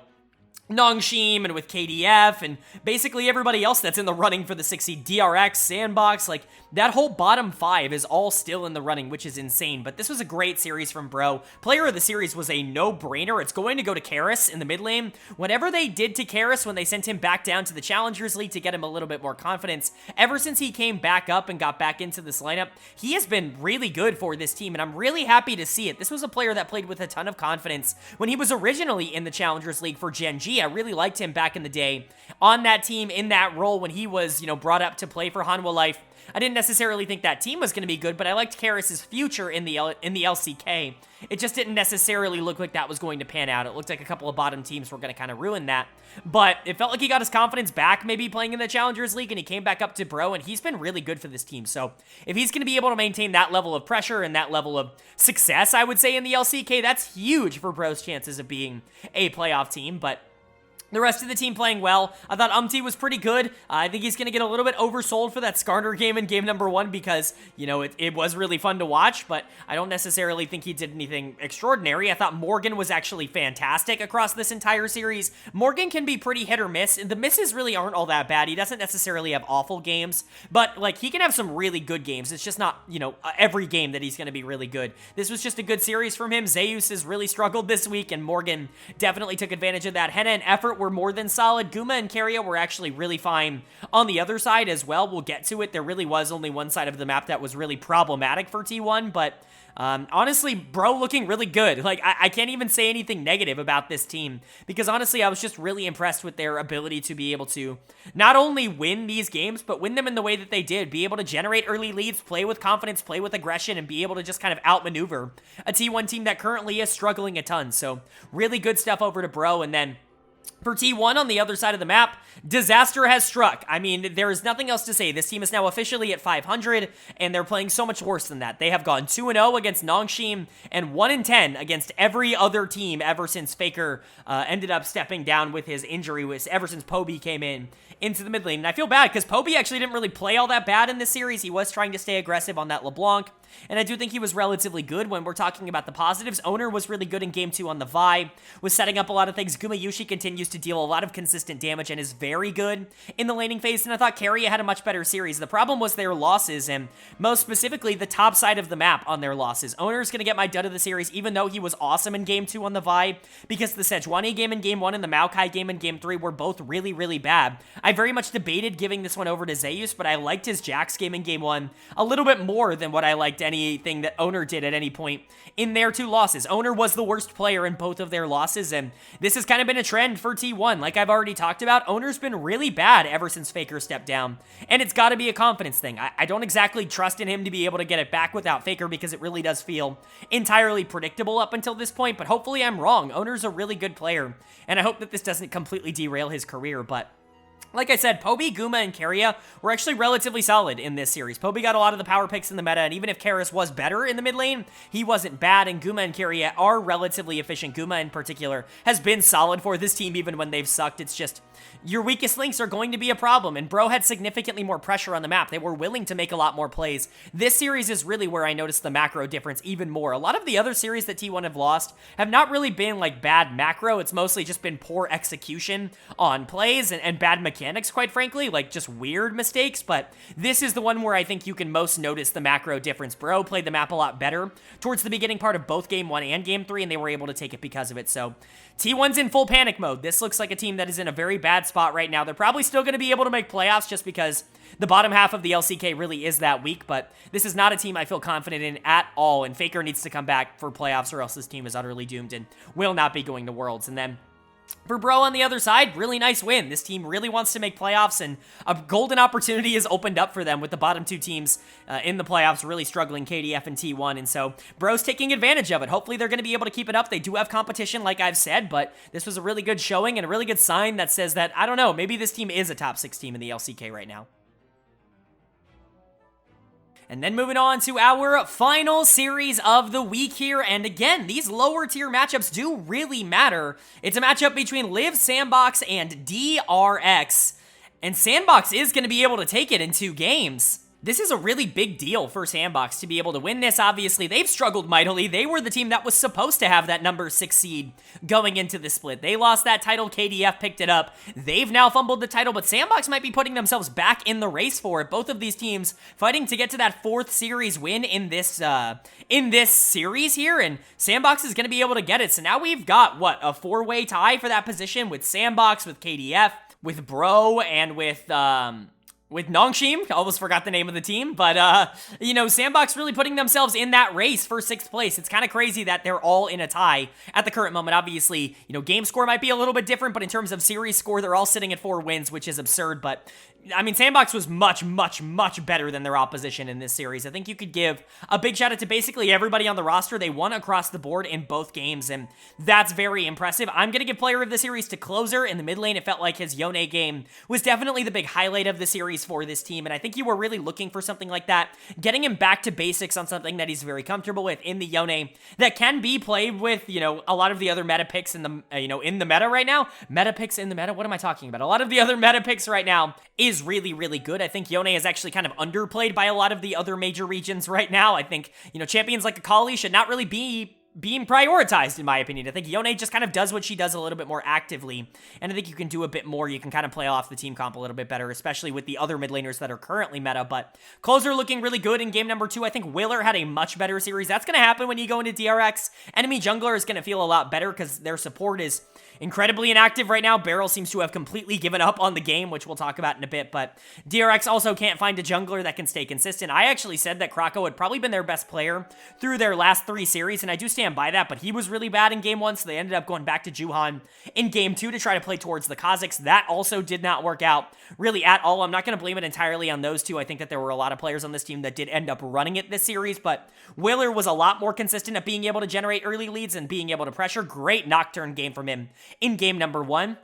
Nongshim and with KDF and basically everybody else that's in the running for the 6 seed. DRX, SANDBOX, like that whole bottom 5 is all still in the running, which is insane. But this was a great series from Bro. Player of the series was a no-brainer. It's going to go to Karis in the mid lane. Whatever they did to Karis when they sent him back down to the Challengers League to get him a little bit more confidence, ever since he came back up and got back into this lineup, he has been really good for this team, and I'm really happy to see it. This was a player that played with a ton of confidence when he was originally in the Challengers League for Gen.G. I really liked him back in the day on that team in that role when he was, you know, brought up to play for Hanwha Life. I didn't necessarily think that team was going to be good, but I liked Karis' future in the LCK. It just didn't necessarily look like that was going to pan out. It looked like a couple of bottom teams were going to kind of ruin that. But it felt like he got his confidence back maybe playing in the Challengers League, and he came back up to Bro, and he's been really good for this team. So if he's going to be able to maintain that level of pressure and that level of success, I would say, in the LCK, that's huge for Bro's chances of being a playoff team. But the rest of the team playing well. I thought was pretty good. I think he's going to get a little bit oversold for that Skarner game in game number 1 because, you know, it was really fun to watch, but I don't necessarily think he did anything extraordinary. I thought Morgan was actually fantastic across this entire series. Morgan can be pretty hit or miss, and the misses really aren't all that bad. He doesn't necessarily have awful games, but, like, he can have some really good games. It's just not, you know, every game that he's going to be really good. This was just a good series from him. Zeus has really struggled this week, and Morgan definitely took advantage of that. Henna and Effort were more than solid. Guma and KT were actually really fine on the other side as well. We'll get to it. There really was only one side of the map that was really problematic for T1, but honestly, Bro looking really good. Like, I can't even say anything negative about this team because honestly, I was just really impressed with their ability to be able to not only win these games, but win them in the way that they did. Be able to generate early leads, play with confidence, play with aggression, and be able to just kind of outmaneuver a T1 team that currently is struggling a ton. So really good stuff over to Bro. And then for T1 on the other side of the map, disaster has struck. I mean, there is nothing else to say. This team is now officially at 500, and they're playing so much worse than that. They have gone 2-0 against Nongshim and 1-10 against every other team ever since Faker ended up stepping down with his injury, ever since Poby came into the mid lane. And I feel bad because Poby actually didn't really play all that bad in this series. He was trying to stay aggressive on that LeBlanc, and I do think he was relatively good when we're talking about the positives. Owner was really good in Game 2 on the Vi, was setting up a lot of things. Gumayushi continues to deal a lot of consistent damage and is very good in the laning phase, and I thought KT had a much better series. The problem was their losses, and most specifically, the top side of the map on their losses. Owner's going to get my dud of the series, even though he was awesome in Game 2 on the Vi, because the Sejuani game in Game 1 and the Maokai game in Game 3 were both really, really bad. I very much debated giving this one over to Zeus, but I liked his Jax game in Game 1 a little bit more than what I liked anything that Owner did at any point in their 2 losses. Owner was the worst player in both of their losses, and this has kind of been a trend for T1. Like I've already talked about, Owner's been really bad ever since Faker stepped down, and it's got to be a confidence thing. I don't exactly trust in him to be able to get it back without Faker because it really does feel entirely predictable up until this point, but hopefully I'm wrong. Owner's a really good player, and I hope that this doesn't completely derail his career, but like I said, Poby, Guma, and KT were actually relatively solid in this series. Poby got a lot of the power picks in the meta, and even if Karis was better in the mid lane, he wasn't bad, and Guma and KT are relatively efficient. Guma, in particular, has been solid for this team even when they've sucked. It's just your weakest links are going to be a problem, and Bro had significantly more pressure on the map. They were willing to make a lot more plays. This series is really where I noticed the macro difference even more. A lot of the other series that T1 have lost have not really been like bad macro. It's mostly just been poor execution on plays and bad mechanics mechanics, quite frankly, like just weird mistakes, but this is the one where I think you can most notice the macro difference. Bro played the map a lot better towards the beginning part of both Game 1 and Game 3, and they were able to take it because of it. So T1's in full panic mode. This looks like a team that is in a very bad spot right now. They're probably still going to be able to make playoffs just because the bottom half of the LCK really is that weak, but this is not a team I feel confident in at all, and Faker needs to come back for playoffs or else this team is utterly doomed and will not be going to Worlds. And then for Bro on the other side, really nice win. This team really wants to make playoffs, and a golden opportunity is opened up for them with the bottom two teams in the playoffs really struggling, KDF and T1, and so Bro's taking advantage of it. Hopefully they're going to be able to keep it up. They do have competition, like I've said, but this was a really good showing and a really good sign that says that, I don't know, maybe this team is a top 6 team in the LCK right now. And then moving on to our final series of the week here, and again, these lower tier matchups do really matter. It's a matchup between Liiv SANDBOX and DRX, and SANDBOX is going to be able to take it in 2 games. This is a really big deal for SANDBOX to be able to win this. Obviously, they've struggled mightily. They were the team that was supposed to have that number 6 seed going into the split. They lost that title. KDF picked it up. They've now fumbled the title, but SANDBOX might be putting themselves back in the race for it. Both of these teams fighting to get to that 4th series win in this series here, and SANDBOX is going to be able to get it. So now we've got, what, a 4-way tie for that position with SANDBOX, with KDF, with Bro, and with Nongshim. Almost forgot the name of the team, but, you know, SANDBOX really putting themselves in that race for 6th place. It's kind of crazy that they're all in a tie at the current moment. Obviously, you know, game score might be a little bit different, but in terms of series score, they're all sitting at 4 wins, which is absurd, but I mean, SANDBOX was much better than their opposition in this series. I think you could give a big shout out to basically everybody on the roster. They won across the board in both games, and that's very impressive. I'm going to give player of the series to Closer in the mid lane. It felt like his Yone game was definitely the big highlight of the series for this team, and I think you were really looking for something like that. Getting him back to basics on something that he's very comfortable with in the Yone that can be played with, you know, a lot of the other meta picks in the, in the meta right now. Meta picks in the meta? What am I talking about? A lot of the other meta picks right now is really good. I think Yone is actually kind of underplayed by a lot of the other major regions right now. I think, you know, champions like Akali should not really be being prioritized, in my opinion. I think Yone just kind of does what she does a little bit more actively, and I think you can do a bit more. You can kind of play off the team comp a little bit better, especially with the other mid laners that are currently meta, but Closer looking really good in game number 2. I think Willer had a much better series. That's going to happen when you go into DRX. Enemy jungler is going to feel a lot better because their support is incredibly inactive right now. Beryl seems to have completely given up on the game, which we'll talk about in a bit, but DRX also can't find a jungler that can stay consistent. I actually said that Krako had probably been their best player through their last 3 series, and I do stand by that, but he was really bad in game 1, so they ended up going back to Juhan in game 2 to try to play towards the Kazakhs. That also did not work out really at all. I'm not going to blame it entirely on those two. I think that there were a lot of players on this team that did end up running it this series, but Willer was a lot more consistent at being able to generate early leads and being able to pressure. Great Nocturne game from him in game number 1.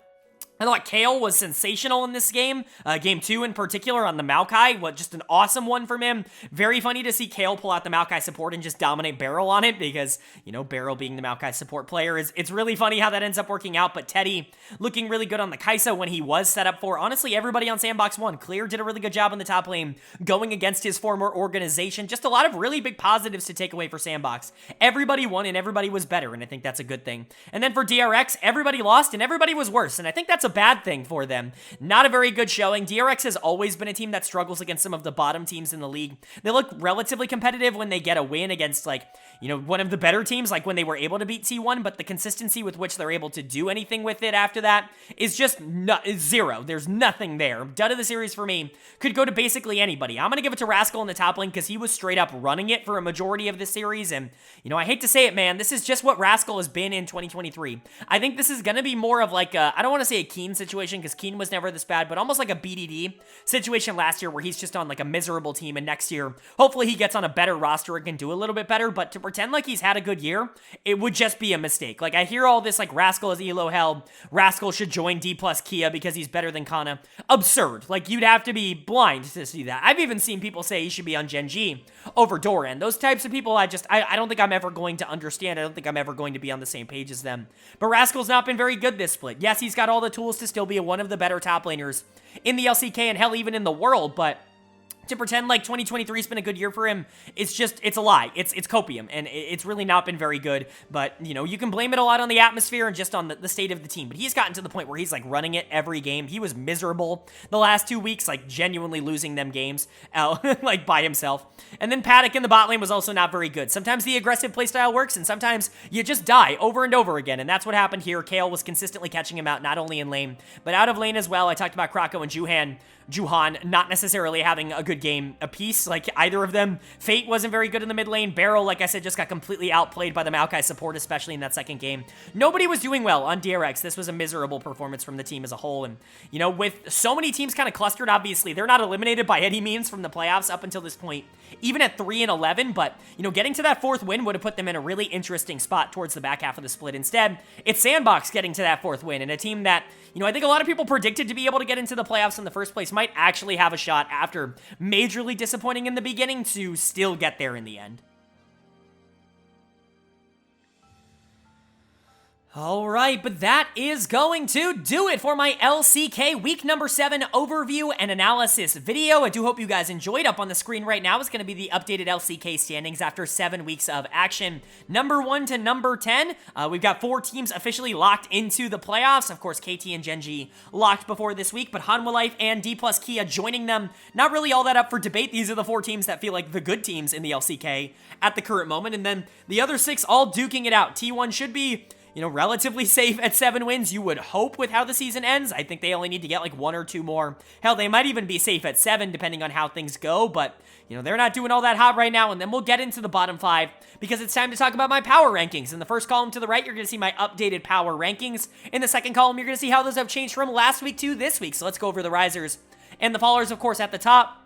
I thought Kale was sensational in this game, game 2 in particular on the Maokai. Just an awesome one from him. Very funny to see Kale pull out the Maokai support and just dominate Beryl on it because, you know, Beryl being the Maokai support player, it's really funny how that ends up working out, but Teddy looking really good on the Kai'Sa when he was set up for. Honestly, everybody on SANDBOX won. Clear did a really good job in the top lane, going against his former organization. Just a lot of really big positives to take away for SANDBOX. Everybody won and everybody was better, and I think that's a good thing. And then for DRX, everybody lost and everybody was worse, and I think that's a bad thing for them. Not a very good showing. DRX has always been a team that struggles against some of the bottom teams in the league. They look relatively competitive when they get a win against, like, you know, one of the better teams, like when they were able to beat T1, but the consistency with which they're able to do anything with it after that is just zero. There's nothing there. Dud of the series for me could go to basically anybody. I'm going to give it to Rascal in the top lane because he was straight up running it for a majority of this series, and, you know, I hate to say it, man, this is just what Rascal has been in 2023. I think this is going to be more of like a, I don't want to say a Keen situation because Keen was never this bad, but almost like a BDD situation last year where he's just on like a miserable team, and next year, hopefully he gets on a better roster and can do a little bit better, but to pretend like he's had a good year, it would just be a mistake. Like, I hear all this like Rascal is ELO hell, Rascal should join Dplus KIA because he's better than Kana. Absurd. Like, you'd have to be blind to see that. I've even seen people say he should be on Gen.G over Doran. Those types of people, I don't think I'm ever going to understand. I don't think I'm ever going to be on the same page as them. But Rascal's not been very good this split. Yes, he's got all the tools to still be one of the better top laners in the LCK and hell, even in the world, but to pretend like 2023 has been a good year for him, it's a lie. It's copium, and it's really not been very good. But, you know, you can blame it a lot on the atmosphere and just on the state of the team. But he's gotten to the point where he's, like, running it every game. He was miserable the last 2 weeks, like, genuinely losing them games, like, by himself. And then Paddock in the bot lane was also not very good. Sometimes the aggressive playstyle works, and sometimes you just die over and over again. And that's what happened here. Kale was consistently catching him out, not only in lane, but out of lane as well. I talked about Krako and Juhan not necessarily having a good game apiece, like either of them. Fate wasn't very good in the mid lane. Beryl, like I said, just got completely outplayed by the Maokai support, especially in that second game. Nobody was doing well on DRX. This was a miserable performance from the team as a whole, and, you know, with so many teams kind of clustered, obviously, they're not eliminated by any means from the playoffs up until this point, even at 3-11, but, you know, getting to that 4th win would have put them in a really interesting spot towards the back half of the split. Instead, it's SANDBOX getting to that 4th win, and a team that, you know, I think a lot of people predicted to be able to get into the playoffs in the first place might actually have a shot after majorly disappointing in the beginning to still get there in the end. All right, but that is going to do it for my LCK week number 7 overview and analysis video. I do hope you guys enjoyed. Up on the screen right now is going to be the updated LCK standings after 7 weeks of action. Number 1 to number 10, we've got 4 teams officially locked into the playoffs. Of course, KT and Gen.G locked before this week, but Hanwha and Dplus KIA joining them. Not really all that up for debate. These are the 4 teams that feel like the good teams in the LCK at the current moment, and then the other 6 all duking it out. T1 should be, you know, relatively safe at 7 wins, you would hope, with how the season ends. I think they only need to get like 1 or 2 more. Hell, they might even be safe at 7, depending on how things go, but, you know, they're not doing all that hot right now, and then we'll get into the bottom 5, because it's time to talk about my power rankings. In the first column to the right, you're going to see my updated power rankings. In the second column, you're going to see how those have changed from last week to this week. So let's go over the risers and the fallers, of course, at the top.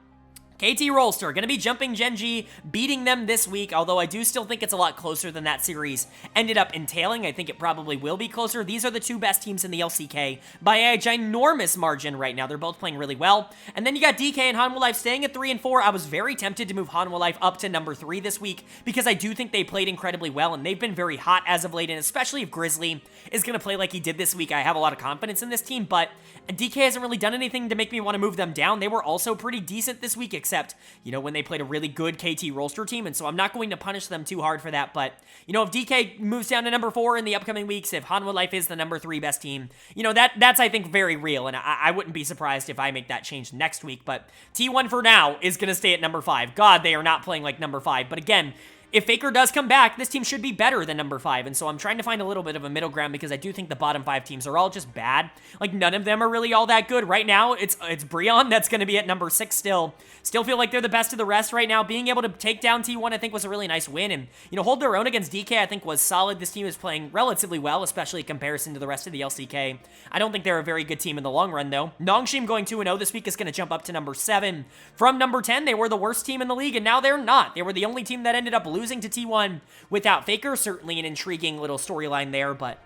KT Rolster, going to be jumping Gen.G, beating them this week, although I do still think it's a lot closer than that series ended up entailing. I think it probably will be closer. These are the 2 best teams in the LCK by a ginormous margin right now. They're both playing really well. And then you got DK and Hanwha staying at 3 and 4. I was very tempted to move Hanwha up to number 3 this week because I do think they played incredibly well, and they've been very hot as of late, and especially if Grizzly is going to play like he did this week, I have a lot of confidence in this team, but DK hasn't really done anything to make me want to move them down. They were also pretty decent this week, except, you know, when they played a really good KT Rolster team, and so I'm not going to punish them too hard for that. But, you know, if DK moves down to number 4 in the upcoming weeks, if Hanwha is the number 3 best team, you know, that's, I think, very real, and I wouldn't be surprised if I make that change next week. But T1 for now is going to stay at number 5. God, they are not playing like number 5, but again, if Faker does come back, this team should be better than number 5, and so I'm trying to find a little bit of a middle ground because I do think the bottom 5 teams are all just bad. Like, none of them are really all that good. Right now, it's BRION that's going to be at number 6 still. Still feel like they're the best of the rest right now. Being able to take down T1, I think, was a really nice win, and, you know, hold their own against DK, I think, was solid. This team is playing relatively well, especially in comparison to the rest of the LCK. I don't think they're a very good team in the long run, though. Nongshim going 2-0 this week is going to jump up to number 7. From number 10, they were the worst team in the league, and now they're not. They were the only team that ended up losing to T1 without Faker. Certainly an intriguing little storyline there, but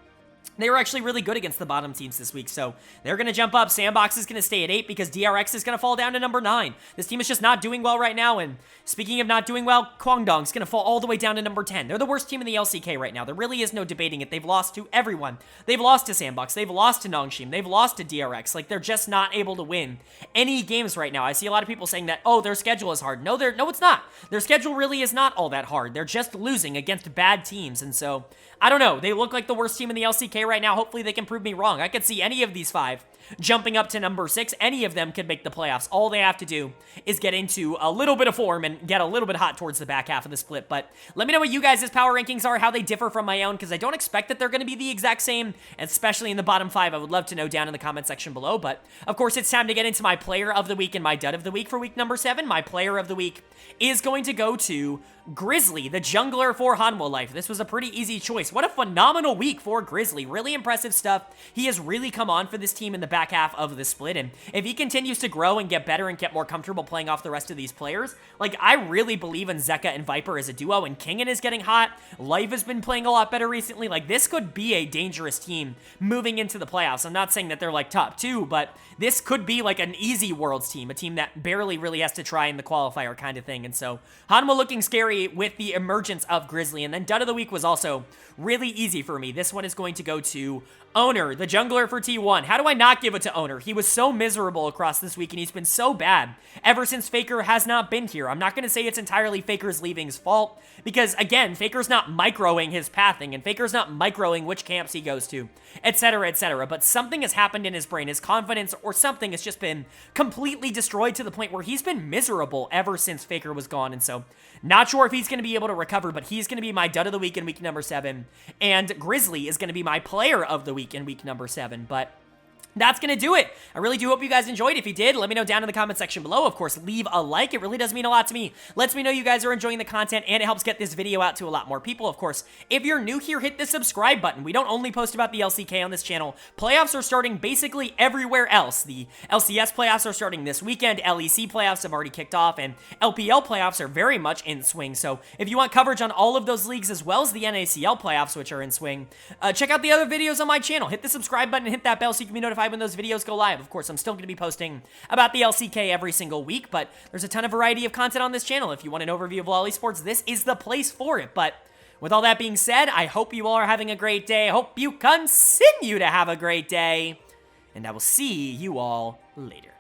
they were actually really good against the bottom teams this week, so they're going to jump up. SANDBOX is going to stay at 8 because DRX is going to fall down to number 9. This team is just not doing well right now, and speaking of not doing well, Kwangdong is going to fall all the way down to number 10. They're the worst team in the LCK right now. There really is no debating it. They've lost to everyone. They've lost to SANDBOX. They've lost to Nongshim. They've lost to DRX. Like, they're just not able to win any games right now. I see a lot of people saying that, oh, their schedule is hard. No, it's not. Their schedule really is not all that hard. They're just losing against bad teams, and so I don't know. They look like the worst team in the LCK right now. Hopefully they can prove me wrong. I could see any of these 5 jumping up to number 6. Any of them could make the playoffs. All they have to do is get into a little bit of form and get a little bit hot towards the back half of the split. But let me know what you guys' power rankings are, how they differ from my own, because I don't expect that they're going to be the exact same, especially in the bottom 5. I would love to know down in the comment section below. But, of course, it's time to get into my player of the week and my dud of the week for week number 7. My player of the week is going to go to Grizzly, the jungler for Hanwha. This was a pretty easy choice. What a phenomenal week for Grizzly. Really impressive stuff. He has really come on for this team in the back half of the split, and if he continues to grow and get better and get more comfortable playing off the rest of these players, like, I really believe in Zeka and Viper as a duo, and Kingen is getting hot. Liiv has been playing a lot better recently. Like, this could be a dangerous team moving into the playoffs. I'm not saying that they're, like, top 2, but this could be, like, an easy Worlds team, a team that barely really has to try in the qualifier kind of thing, and so Hanwha looking scary with the emergence of Grizzly. And then dud of the week was also really easy for me. This one is going to go to Owner, the jungler for T1. How do I not give it to Owner? He was so miserable across this week, and he's been so bad ever since Faker has not been here. I'm not going to say it's entirely Faker's leaving's fault, because, again, Faker's not microing his pathing, and Faker's not microing which camps he goes to, etc., but something has happened in his brain. His confidence or something has just been completely destroyed to the point where he's been miserable ever since Faker was gone, and so not sure if he's going to be able to recover, but he's going to be my dud of the week in week number 7, and Grizzly is going to be my player of the week in week number 7, but that's going to do it. I really do hope you guys enjoyed. If you did, let me know down in the comment section below. Of course, leave a like. It really does mean a lot to me. Lets me know you guys are enjoying the content, and it helps get this video out to a lot more people. Of course, if you're new here, hit the subscribe button. We don't only post about the LCK on this channel. Playoffs are starting basically everywhere else. The LCS playoffs are starting this weekend. LEC playoffs have already kicked off, and LPL playoffs are very much in swing. So if you want coverage on all of those leagues as well as the NACL playoffs, which are in swing, check out the other videos on my channel. Hit the subscribe button and hit that bell so you can be notified when those videos go live. Of course, I'm still going to be posting about the LCK every single week, but there's a ton of variety of content on this channel. If you want an overview of all esports, this is the place for it. But with all that being said, I hope you all are having a great day. I hope you continue to have a great day, and I will see you all later.